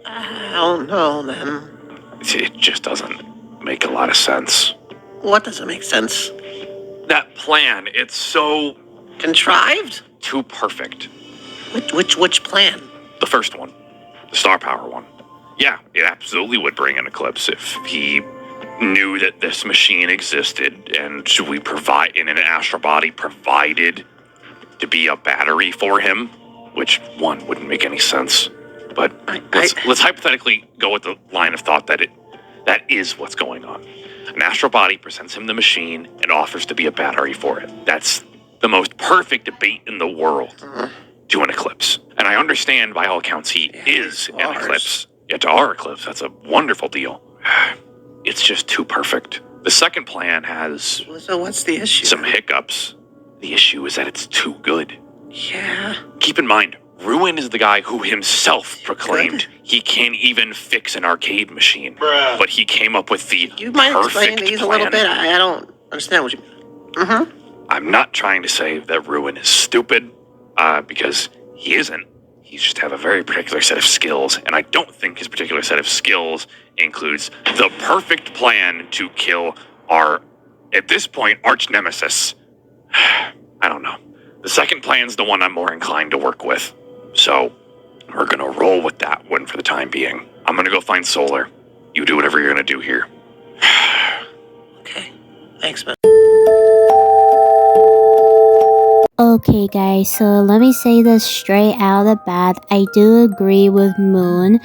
S3: I don't know, then.
S2: It just doesn't make a lot of sense.
S3: What doesn't make sense?
S2: That plan, it's so...
S3: contrived?
S2: Too perfect.
S3: Which plan?
S2: The first one. The star power one. Yeah, it absolutely would bring an eclipse if he knew that this machine existed and we provide in an astral body provided to be a battery for him, which one wouldn't make any sense. But let's hypothetically go with the line of thought that that is what's going on. An astral body presents him the machine and offers to be a battery for it. That's the most perfect debate in the world to an eclipse. And I understand by all accounts he is an eclipse. Yeah, to our eclipse, that's a wonderful deal. It's just too perfect. The second plan has...
S3: So what's the issue?
S2: Some hiccups. The issue is that it's too good.
S3: Yeah.
S2: Keep in mind, Ruin is the guy who himself proclaimed he can't even fix an arcade machine. But he came up with the
S3: You might explain
S2: perfect
S3: these
S2: plan.
S3: a little bit. I don't understand what you mean.
S2: I'm not trying to say that Ruin is stupid, because he isn't. He just have a very particular set of skills, and I don't think his particular set of skills includes the perfect plan to kill our, at this point, arch nemesis. I don't know. The second plan's the one I'm more inclined to work with. So, we're gonna roll with that one for the time being. I'm gonna go find Solar. You do whatever you're gonna do here.
S3: Okay. Thanks, man.
S1: Okay guys, so let me say this straight out of the bat. I do agree with Moon,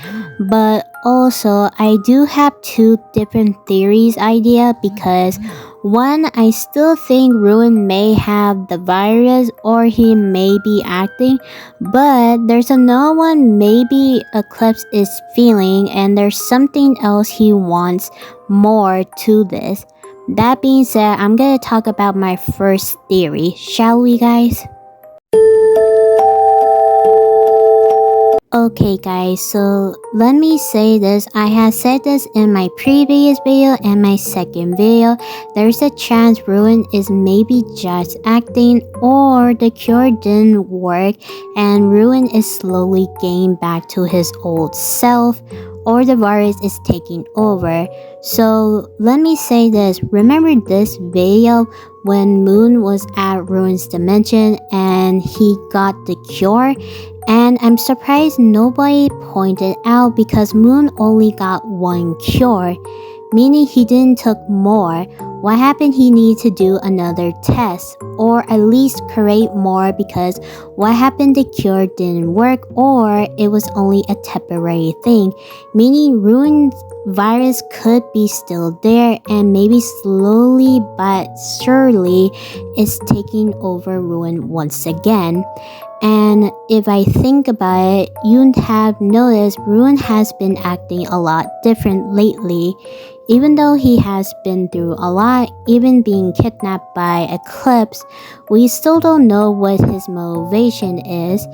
S1: but also I do have two different theories idea because one, I still think Ruin may have the virus or he may be acting, but there's another one maybe Eclipse is feeling and there's something else he wants more to this. That being said, I'm gonna talk about my first theory, shall we guys? Okay guys, so let me say this. I have said this in my previous video and my second video. There's a chance Ruin is maybe just acting or the cure didn't work and Ruin is slowly getting back to his old self or the virus is taking over. So let me say this. Remember this video when Moon was at Ruin's dimension and he got the cure? And I'm surprised nobody pointed out because Moon only got one cure, meaning he didn't took more. What happened? He needed to do another test or at least create more because what happened? The cure didn't work or it was only a temporary thing, meaning Ruin's virus could be still there and maybe slowly but surely is taking over Ruin once again. And if I think about it, you have noticed Ruin has been acting a lot different lately. Even though he has been through a lot, even being kidnapped by Eclipse, we still don't know what his motivation is.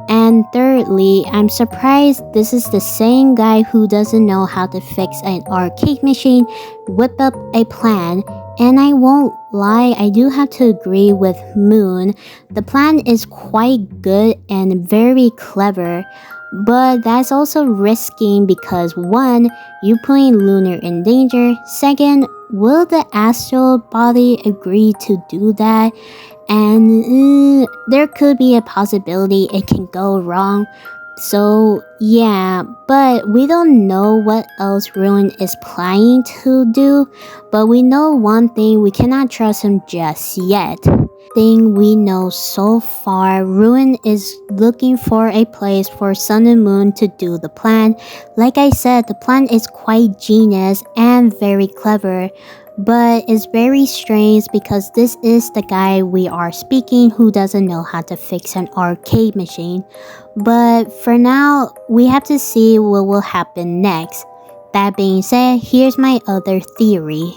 S1: And thirdly, I'm surprised this is the same guy who doesn't know how to fix an arcade machine, whip up a plan. And I won't lie, I do have to agree with Moon. The plan is quite good and very clever, but that's also risking because one, you putting Lunar in danger. Second, will the astral body agree to do that? And there could be a possibility it can go wrong. So yeah, but we don't know what else Ruin is planning to do, but we know one thing, we cannot trust him just yet. Thing we know so far, Ruin is looking for a place for Sun and Moon to do the plan. Like I said, the plan is quite genius and very clever, but it's very strange because this is the guy we are speaking who doesn't know how to fix an arcade machine. But for now, we have to see what will happen next. That being said, here's my other theory.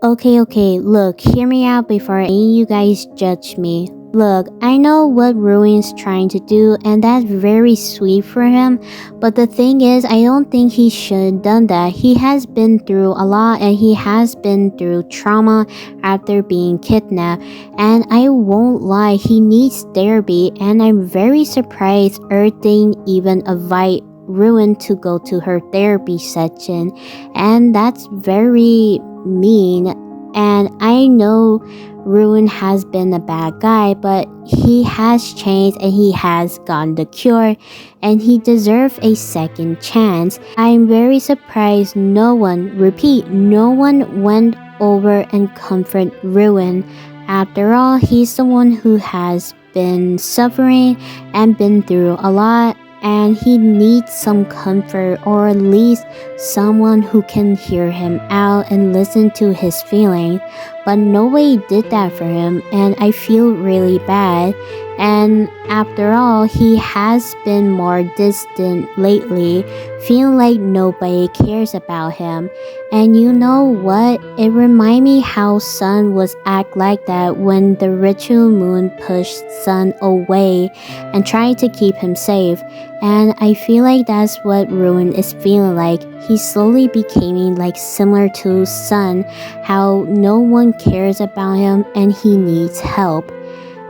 S1: Okay, look, hear me out before any of you guys judge me. Look, I know what Ruin's trying to do and that's very sweet for him, but the thing is, I don't think he should have done that. He has been through a lot and he has been through trauma after being kidnapped, and I won't lie, he needs therapy, and I'm very surprised Earth didn't even invite Ruin to go to her therapy session, and that's very mean. And I know Ruin has been a bad guy, but he has changed and he has gotten the cure and he deserves a second chance. I'm very surprised no one went over and comfort Ruin. After all, he's the one who has been suffering and been through a lot, and he needs some comfort or at least someone who can hear him out and listen to his feelings. But nobody did that for him and I feel really bad. And after all, he has been more distant lately, feeling like nobody cares about him. And you know what? It reminds me how Sun was act like that when the ritual moon pushed Sun away and tried to keep him safe. And I feel like that's what Ruin is feeling like. He's slowly becoming like similar to Sun, how no one cares about him and he needs help.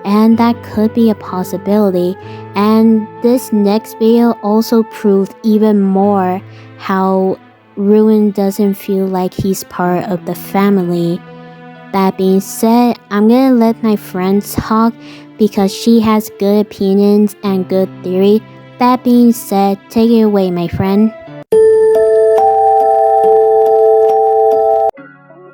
S1: And that could be a possibility. And this next video also proved even more how Ruin doesn't feel like he's part of the family. That being said, I'm gonna let my friend talk because she has good opinions and good theory. That being said, take it away, my friend.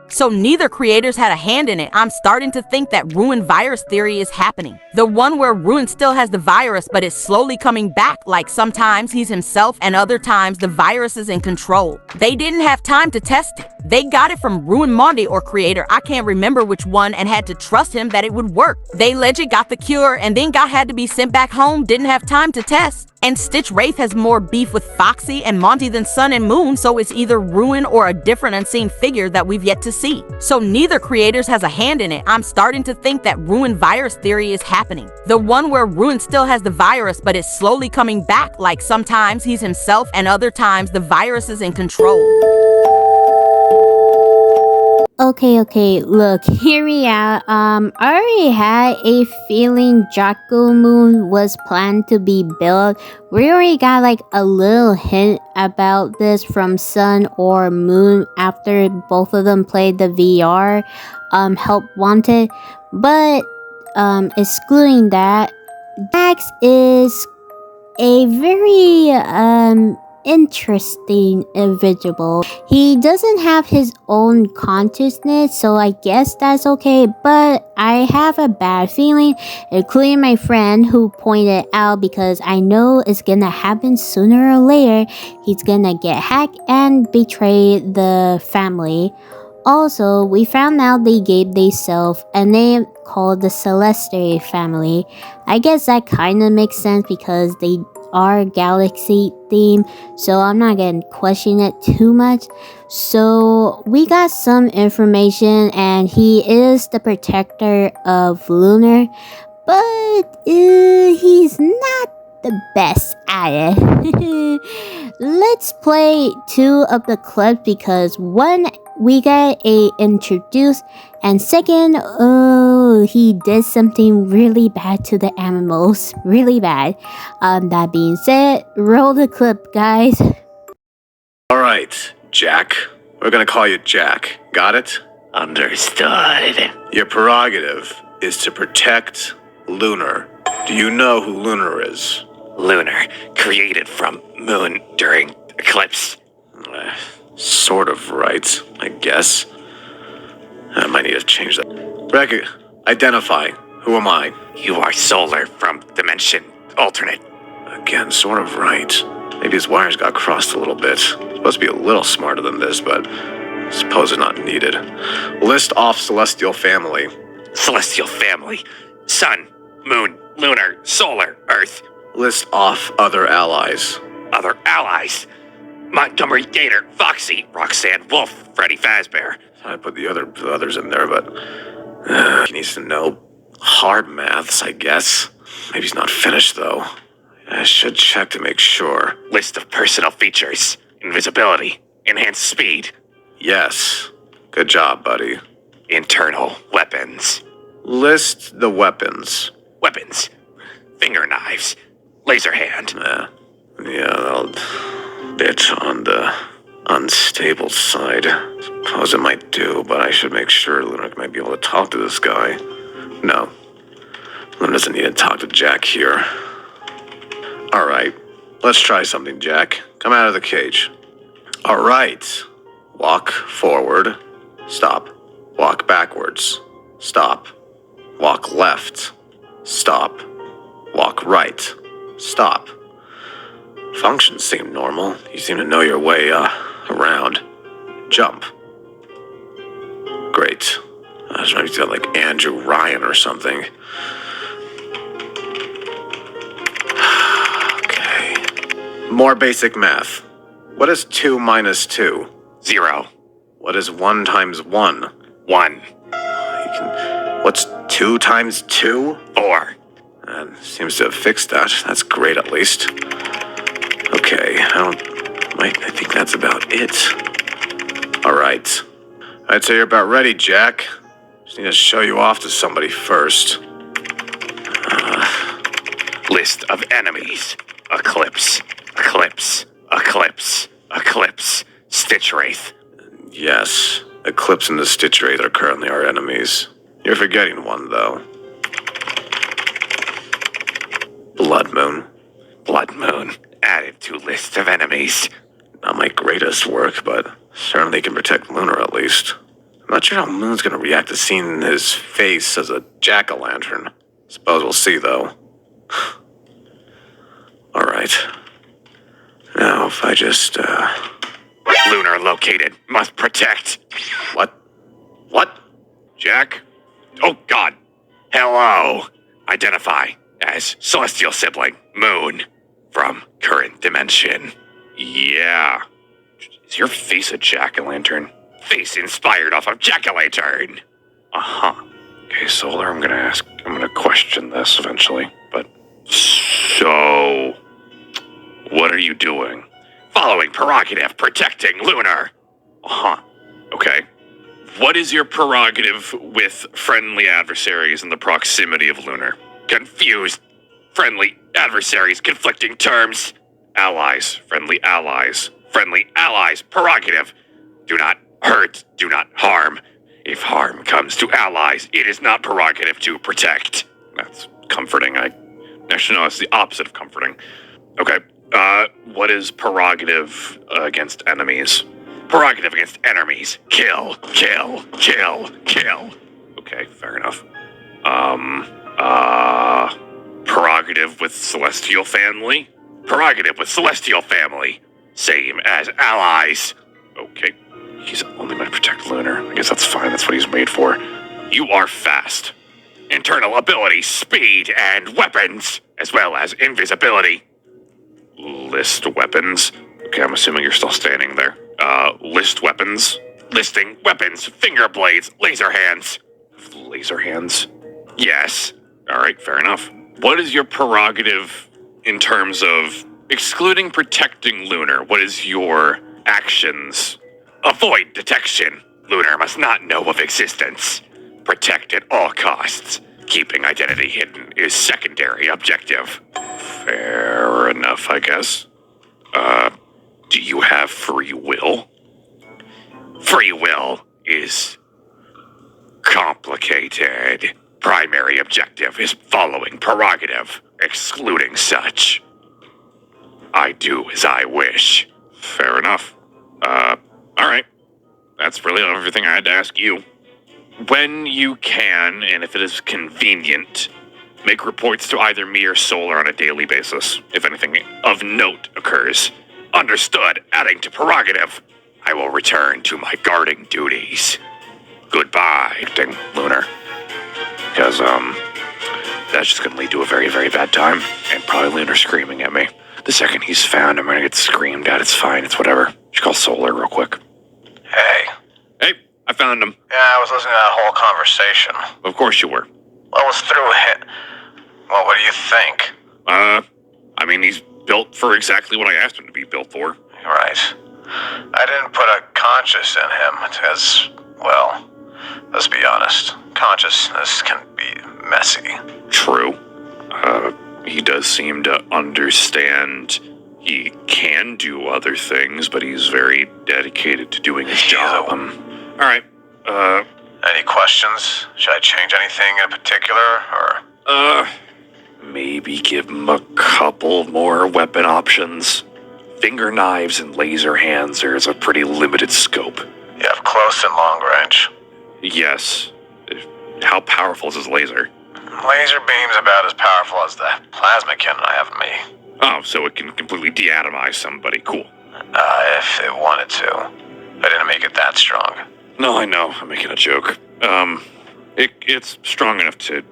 S4: So neither creators had a hand in it. I'm starting to think that Ruin virus theory is happening. The one where Ruin still has the virus, but is slowly coming back, like sometimes he's himself and other times the virus is in control. They didn't have time to test it. They got it from Ruin Mondi or creator, I can't remember which one, and had to trust him that it would work. They legit got the cure and then had to be sent back home, didn't have time to test. And Stitch Wraith has more beef with Foxy and Monty than Sun and Moon, so it's either Ruin or a different unseen figure that we've yet to see. So neither creators has a hand in it. I'm starting to think that Ruin virus theory is happening. The one where Ruin still has the virus but is slowly coming back, like sometimes he's himself and other times the virus is in control.
S1: Okay, look, hear me out. I already had a feeling Jaco Moon was planned to be built. We already got like a little hint about this from Sun or Moon after both of them played the VR Help Wanted. But excluding that, Dax is a very interesting individual. He doesn't have his own consciousness, so I guess that's okay, but I have a bad feeling, including my friend who pointed out, because I know it's gonna happen sooner or later. He's gonna get hacked and betray the family. Also, we found out they gave themselves a name called the Celestial family. I guess that kind of makes sense because they are galaxy theme, so I'm not gonna question it too much. So we got some information, and he is the protector of Lunar, but he's not the best at it. Let's play 2 of the clips because one, we got a introduced, and second, he did something really bad to the animals, really bad. That being said, roll the clip, guys.
S3: All right, Jack. We're gonna call you Jack. Got it?
S2: Understood.
S3: Your prerogative is to protect Lunar. Do you know who Lunar is?
S2: Lunar, created from Moon during eclipse.
S3: Sort of right, I guess. I might need to change that. Identify. Who am I?
S2: You are Solar from Dimension Alternate.
S3: Again, sort of right. Maybe his wires got crossed a little bit. Supposed to be a little smarter than this, but I suppose it's not needed. List off Celestial family.
S2: Celestial family. Sun, Moon, Lunar, Solar, Earth.
S3: List off other allies.
S2: Other allies. Montgomery Gator, Foxy, Roxanne Wolf, Freddy Fazbear.
S3: I put the others in there, but he needs to know hard maths, I guess. Maybe he's not finished, though. I should check to make sure.
S2: List of personal features. Invisibility. Enhanced speed.
S3: Yes. Good job, buddy.
S2: Internal weapons.
S3: List the weapons.
S2: Weapons. Finger knives. Laser hand.
S3: Yeah, that'll bit on the unstable side. Suppose it might do, but I should make sure Luna might be able to talk to this guy. No. Luna doesn't need to talk to Jack here. Alright. Let's try something, Jack. Come out of the cage. Alright. Walk forward. Stop. Walk backwards. Stop. Walk left. Stop. Walk right. Stop. Functions seem normal. You seem to know your way, around. Jump. Great. I was trying to sound like Andrew Ryan or something. Okay. More basic math. What is 2 minus 2?
S2: 0.
S3: What is 1 times 1?
S2: 1.
S3: What's 2 times 2?
S2: 4.
S3: And seems to have fixed that. That's great, at least. Okay, I think that's about it. Alright. I'd say you're about ready, Jack. Just need to show you off to somebody first.
S2: List of enemies. Eclipse. Eclipse. Eclipse. Eclipse. Stitch Wraith.
S3: Yes. Eclipse and the Stitch Wraith are currently our enemies. You're forgetting one, though. Blood Moon.
S2: Blood Moon, added to list of enemies.
S3: Not my greatest work, but certainly can protect Lunar at least. I'm not sure how Moon's gonna react to seeing his face as a jack-o'-lantern. Suppose we'll see, though. Alright. Now, if I just,
S2: Lunar located. Must protect.
S3: What? What?
S2: Jack? Oh, God. Hello. Identify as celestial sibling, Moon, from current dimension. Yeah. Is your face a jack-o'-lantern? Face inspired off of jack-o'-lantern. Uh-huh. Okay, Solar, I'm gonna question this eventually, but... So... What are you doing? Following prerogative, protecting Lunar. Uh-huh. Okay. What is your prerogative with friendly adversaries in the proximity of Lunar? Confused. Friendly adversaries, conflicting terms. Allies, friendly allies. Friendly allies, prerogative. Do not hurt, do not harm. If harm comes to allies, it is not prerogative to protect. That's comforting. Actually, no, it's the opposite of comforting. Okay. What is prerogative against enemies? Prerogative against enemies. Kill, kill, kill, kill. Okay, fair enough. Prerogative with Celestial Family? Prerogative with Celestial Family. Same as allies. Okay. He's only meant to protect Lunar. I guess that's fine. That's what he's made for. You are fast. Internal ability, speed, and weapons, as well as invisibility. List weapons. Okay, I'm assuming you're still standing there. List weapons. Listing weapons, finger blades, laser hands. Laser hands? Yes. Alright, fair enough. What is your prerogative in terms of excluding protecting Lunar? What is your actions? Avoid detection. Lunar must not know of existence. Protect at all costs. Keeping identity hidden is secondary objective. Fair enough, I guess. Do you have free will? Free will is complicated. Primary objective is following prerogative, excluding such. I do as I wish. Fair enough. Alright. That's really everything I had to ask you. When you can, and if it is convenient, make reports to either me or Solar on a daily basis, if anything of note occurs. Understood, adding to prerogative. I will return to my guarding duties. Goodbye, Lunar. Because, that's just gonna lead to a very, very bad time, and probably Lunar screaming at me. The second he's found, I'm gonna get screamed at. It's fine, it's whatever. Just call Solar real quick.
S3: Hey.
S2: Hey, I found him.
S3: Yeah, I was listening to that whole conversation.
S2: Of course you were.
S3: What was through it? Well, what do you think?
S2: I mean, he's built for exactly what I asked him to be built for.
S3: Right. I didn't put a conscience in him because, well, let's be honest, consciousness can be messy.
S2: True. He does seem to understand he can do other things, but he's very dedicated to doing his job. Alright,
S3: Any questions? Should I change anything in particular, or?
S2: Maybe give him a couple more weapon options. Finger knives and laser hands is a pretty limited scope.
S3: You have close and long range.
S2: Yes. How powerful is his laser?
S3: Laser beam's about as powerful as the plasma cannon I have in me.
S2: Oh, so it can completely deatomize somebody. Cool.
S3: If it wanted to. I didn't make it that strong.
S2: No, I know. I'm making a joke. It's strong enough to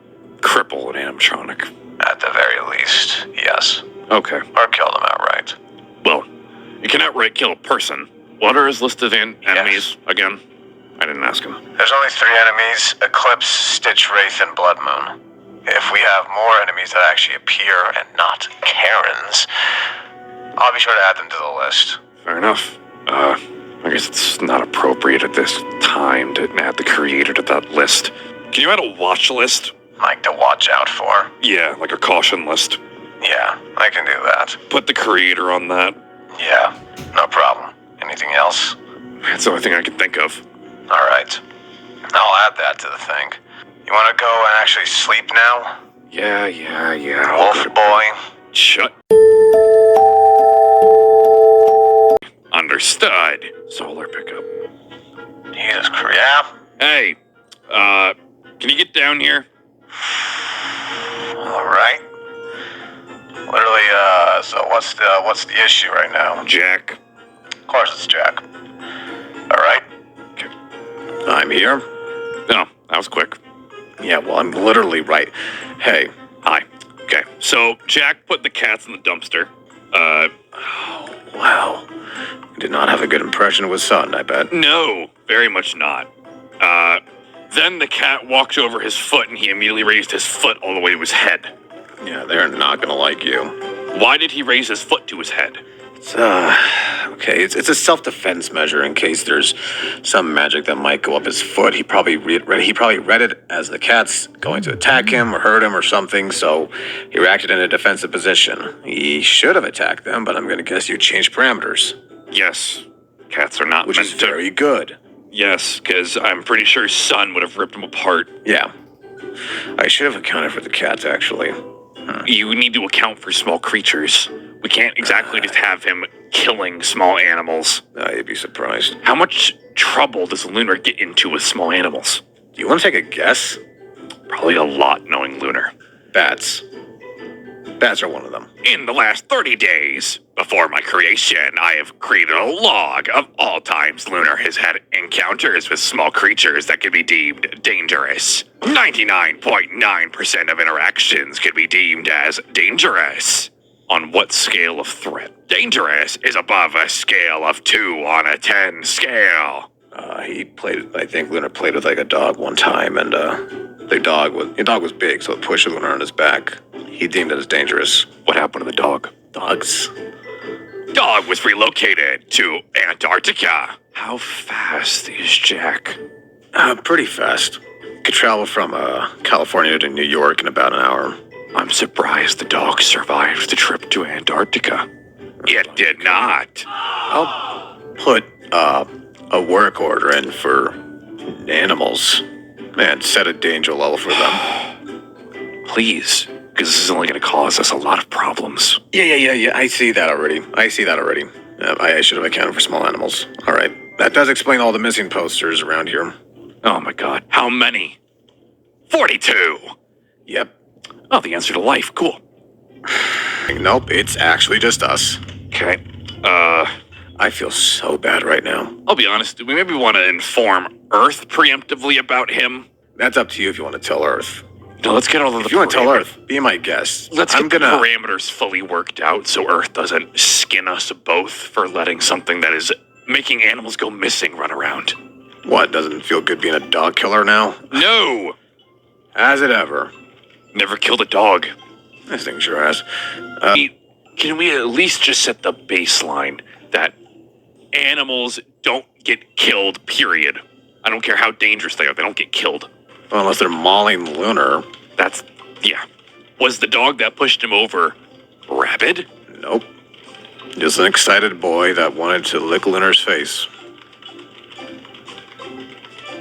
S2: cripple an animatronic.
S3: At the very least, yes.
S2: Okay.
S3: Or kill them outright.
S2: Well, you can outright kill a person. What are his list of enemies again? I didn't ask him.
S3: There's only 3 enemies, Eclipse, Stitch Wraith, and Blood Moon. If we have more enemies that actually appear and not Karens, I'll be sure to add them to the list.
S2: Fair enough. I guess it's not appropriate at this time to add the creator to that list. Can you add a watch list?
S3: Like to watch out for?
S2: Yeah, like a caution list.
S3: Yeah, I can do that.
S2: Put the creator on that.
S3: Yeah, no problem. Anything else?
S2: That's the only thing I can think of.
S3: All right. I'll add that to the thing. You want to go and actually sleep now?
S2: Yeah.
S3: Wolf boy?
S2: Shut. Understood. Solar pickup.
S3: Jesus Christ. Yeah?
S2: Hey, can you get down here?
S3: All right. Literally, so what's the issue right now?
S2: Jack.
S3: Of course it's Jack. All right.
S2: Okay.
S3: I'm here.
S2: No, that was quick.
S3: Yeah, well, I'm literally right. Hey.
S2: Hi. Okay, so Jack put the cats in the dumpster.
S3: Wow. You did not have a good impression of his son, I bet.
S2: No, very much not. Then the cat walked over his foot and he immediately raised his foot all the way to his head.
S3: Yeah, they're not gonna like you.
S2: Why did he raise his foot to his head?
S3: It's a self-defense measure in case there's some magic that might go up his foot. He probably read it as the cat's going to attack him or hurt him or something, so he reacted in a defensive position. He should have attacked them, but I'm gonna guess you changed parameters.
S2: Yes, cats are not
S3: Which
S2: meant
S3: is
S2: to.
S3: very good.
S2: Yes, because I'm pretty sure Sun would have ripped him apart.
S3: Yeah. I should have accounted for the cats, actually.
S2: You need to account for small creatures. We can't exactly just have him killing small animals.
S3: You'd be surprised.
S2: How much trouble does Lunar get into with small animals?
S3: Do you want to take a guess?
S2: Probably a lot, knowing Lunar.
S3: Bats. Bats are one of them.
S2: In the last 30 days, before my creation, I have created a log of all times Lunar has had encounters with small creatures that could be deemed dangerous. 99.9% of interactions could be deemed as dangerous. On what scale of threat? Dangerous is above a scale of 2 on a 10 scale.
S3: I think Lunar played with like a dog one time, and the dog was big, so it pushed Lunar on his back. He deemed it as dangerous.
S2: What happened to the dog?
S3: Dogs?
S2: Dog was relocated to Antarctica. How fast is Jack?
S3: Pretty fast. Could travel from California to New York in about an hour.
S2: I'm surprised the dog survived the trip to Antarctica. It did not.
S3: I'll put a work order in for animals. Man, set a danger level for them.
S2: Please, because this is only going to cause us a lot of problems.
S3: Yeah. I see that already. I should have accounted for small animals. All right. That does explain all the missing posters around here.
S2: Oh my god. How many? 42!
S3: Yep.
S2: Oh, the answer to life. Cool.
S3: Nope, it's actually just us.
S2: Okay.
S3: I feel so bad right now.
S2: I'll be honest. We maybe want to inform Earth preemptively about him.
S3: That's up to you if you want to tell Earth.
S2: No, let's get all of the
S3: If you want to tell Earth, be my guest.
S2: Let's get the parameters fully worked out so Earth doesn't skin us both for letting something that is making animals go missing run around.
S3: What, doesn't feel good being a dog killer now?
S2: No!
S3: Has it ever?
S2: Never killed a dog.
S3: This thing sure has.
S2: Can we at least just set the baseline that animals don't get killed, period? I don't care how dangerous they are, they don't get killed.
S3: Well, unless they're mauling Lunar.
S2: Yeah. Was the dog that pushed him over rabid?
S3: Nope. Just an excited boy that wanted to lick Lunar's face.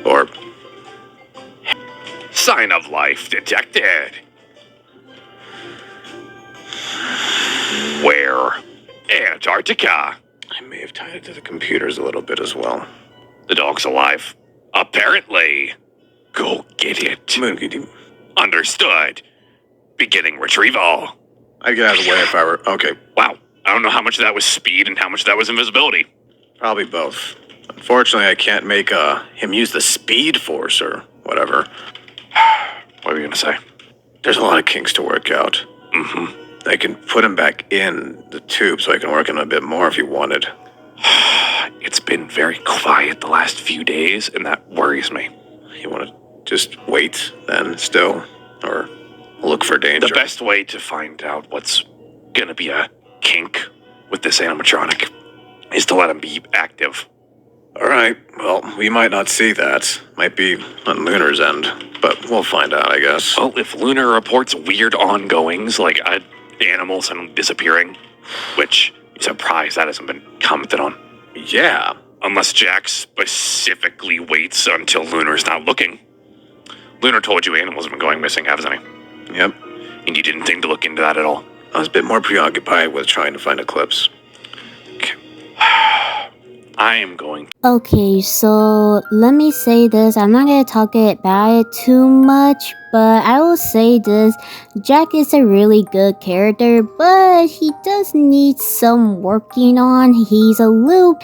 S3: Or...
S2: Sign of life detected. Where? Antarctica.
S3: I may have tied it to the computers a little bit as well.
S2: The dog's alive. Apparently. Go get it. Understood. Beginning retrieval.
S3: I'd get out of the way if I were... Okay.
S2: Wow. I don't know how much of that was speed and how much of that was invisibility.
S3: Probably both. Unfortunately, I can't make him use the speed force or whatever.
S2: What were you going to say?
S3: There's a lot of kinks to work out.
S2: Mm-hmm.
S3: I can put him back in the tube so I can work on him a bit more if you wanted.
S2: It's been very quiet the last few days, and that worries me.
S3: You want to just wait then still? Or look for danger?
S2: The best way to find out what's going to be a kink with this animatronic is to let him be active.
S3: All right. Well, we might not see that. Might be on Lunar's end, but we'll find out, I guess.
S2: Well, if Lunar reports weird ongoings like animals and disappearing, which I'm surprised that hasn't been commented on.
S3: Yeah.
S2: Unless Jack specifically waits until Lunar's not looking. Lunar told you animals have been going missing, hasn't he?
S3: Yep.
S2: And you didn't think to look into that at all?
S3: I was a bit more preoccupied with trying to find Eclipse.
S2: I am going.
S1: Okay, so let me say this. I'm not gonna talk about it too much, but I will say this. Jack is a really good character, but he does need some working on. He's a little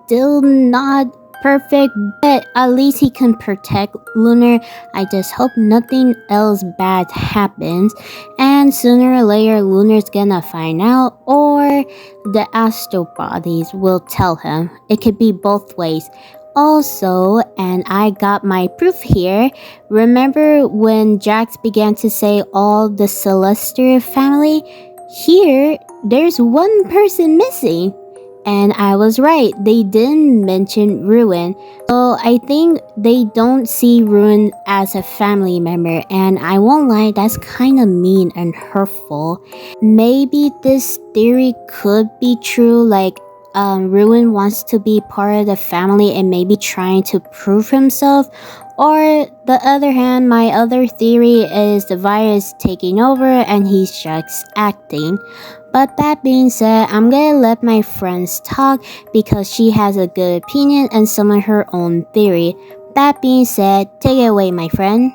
S1: still not perfect, but at least he can protect Lunar. I just hope nothing else bad happens, and sooner or later Lunar's gonna find out, or the astral bodies will tell him. It could be both ways. Also, and I got my proof here, remember when Jax began to say all the Celestial family? Here, there's one person missing. And I was right, they didn't mention Ruin. So I think they don't see Ruin as a family member, and I won't lie, that's kind of mean and hurtful. Maybe this theory could be true, like Ruin wants to be part of the family and maybe trying to prove himself. Or the other hand, my other theory is the virus taking over and he's just acting. But that being said, I'm gonna let my friends talk because she has a good opinion and some of her own theory. That being said, take it away, my friend.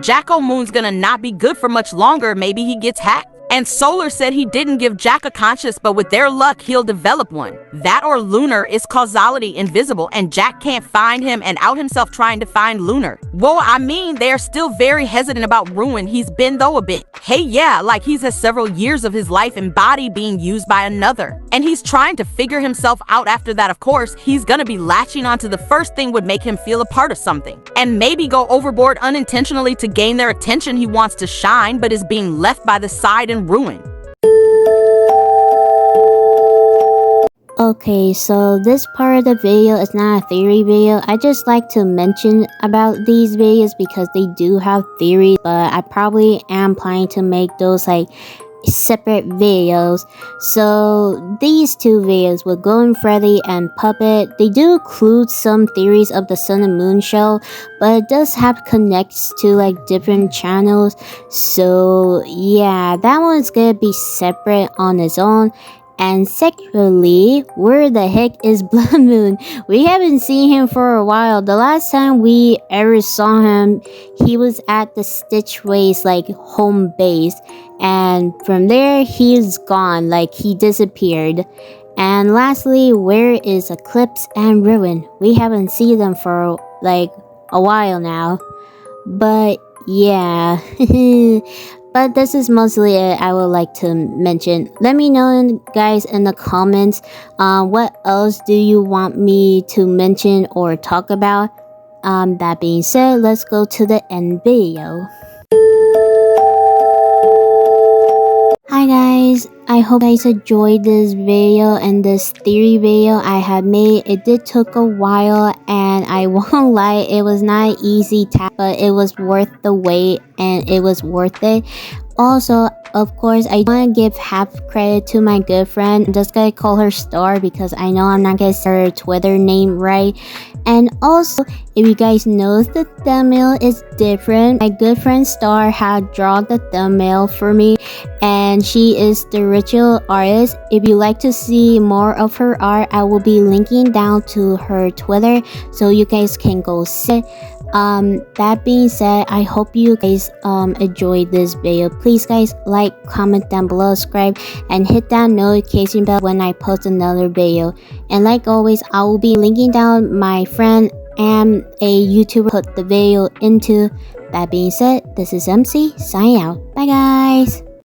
S4: Jacko Moon's gonna not be good for much longer. Maybe he gets hacked. And Solar said he didn't give Jack a conscience, but with their luck, he'll develop one. That or Lunar is causality invisible, and Jack can't find him and out himself trying to find Lunar. Well, I mean, they're still very hesitant about Ruin. He's been though a bit. Hey, yeah, like he's had several years of his life and body being used by another. And he's trying to figure himself out after that. Of course, he's gonna be latching onto the first thing would make him feel a part of something. And maybe go overboard unintentionally to gain their attention. He wants to shine, but is being left by the side and ruin.
S1: Okay, so this part of the video is not a theory video. I just like to mention about these videos because they do have theories, but I probably am planning to make those like separate videos. So these two videos with Golden Freddy and Puppet, they do include some theories of the Sun and Moon show, but it does have connects to like different channels. So yeah, that one's gonna be separate on its own. And secondly, where the heck is Blood Moon? We haven't seen him for a while. The last time we ever saw him, he was at the Stitchway's like home base. And from there, he's gone, like he disappeared. And lastly, where is Eclipse and Ruin? We haven't seen them for like a while now. But yeah. But this is mostly it I would like to mention. Let me know, guys, in the comments what else do you want me to mention or talk about. That being said, let's go to the end video. Hi guys, I hope you guys enjoyed this video and this theory video I had made. It did took a while and I won't lie, it was not an easy task, but it was worth the wait and it was worth it. Also, of course, I want to give half credit to my good friend. I'm just gonna call her Star because I know I'm not gonna say her Twitter name right. And also, if you guys know the thumbnail is different, my good friend Star had drawn the thumbnail for me, and she is the ritual artist. If you like to see more of her art, I will be linking down to her Twitter so you guys can go see it. That being said, I hope you guys enjoyed this video. Please guys, like, comment down below, subscribe, and hit that notification bell when I post another video. And like always, I will be linking down my friend and a YouTuber put the video into. That being said, this is MC signing out. Bye guys.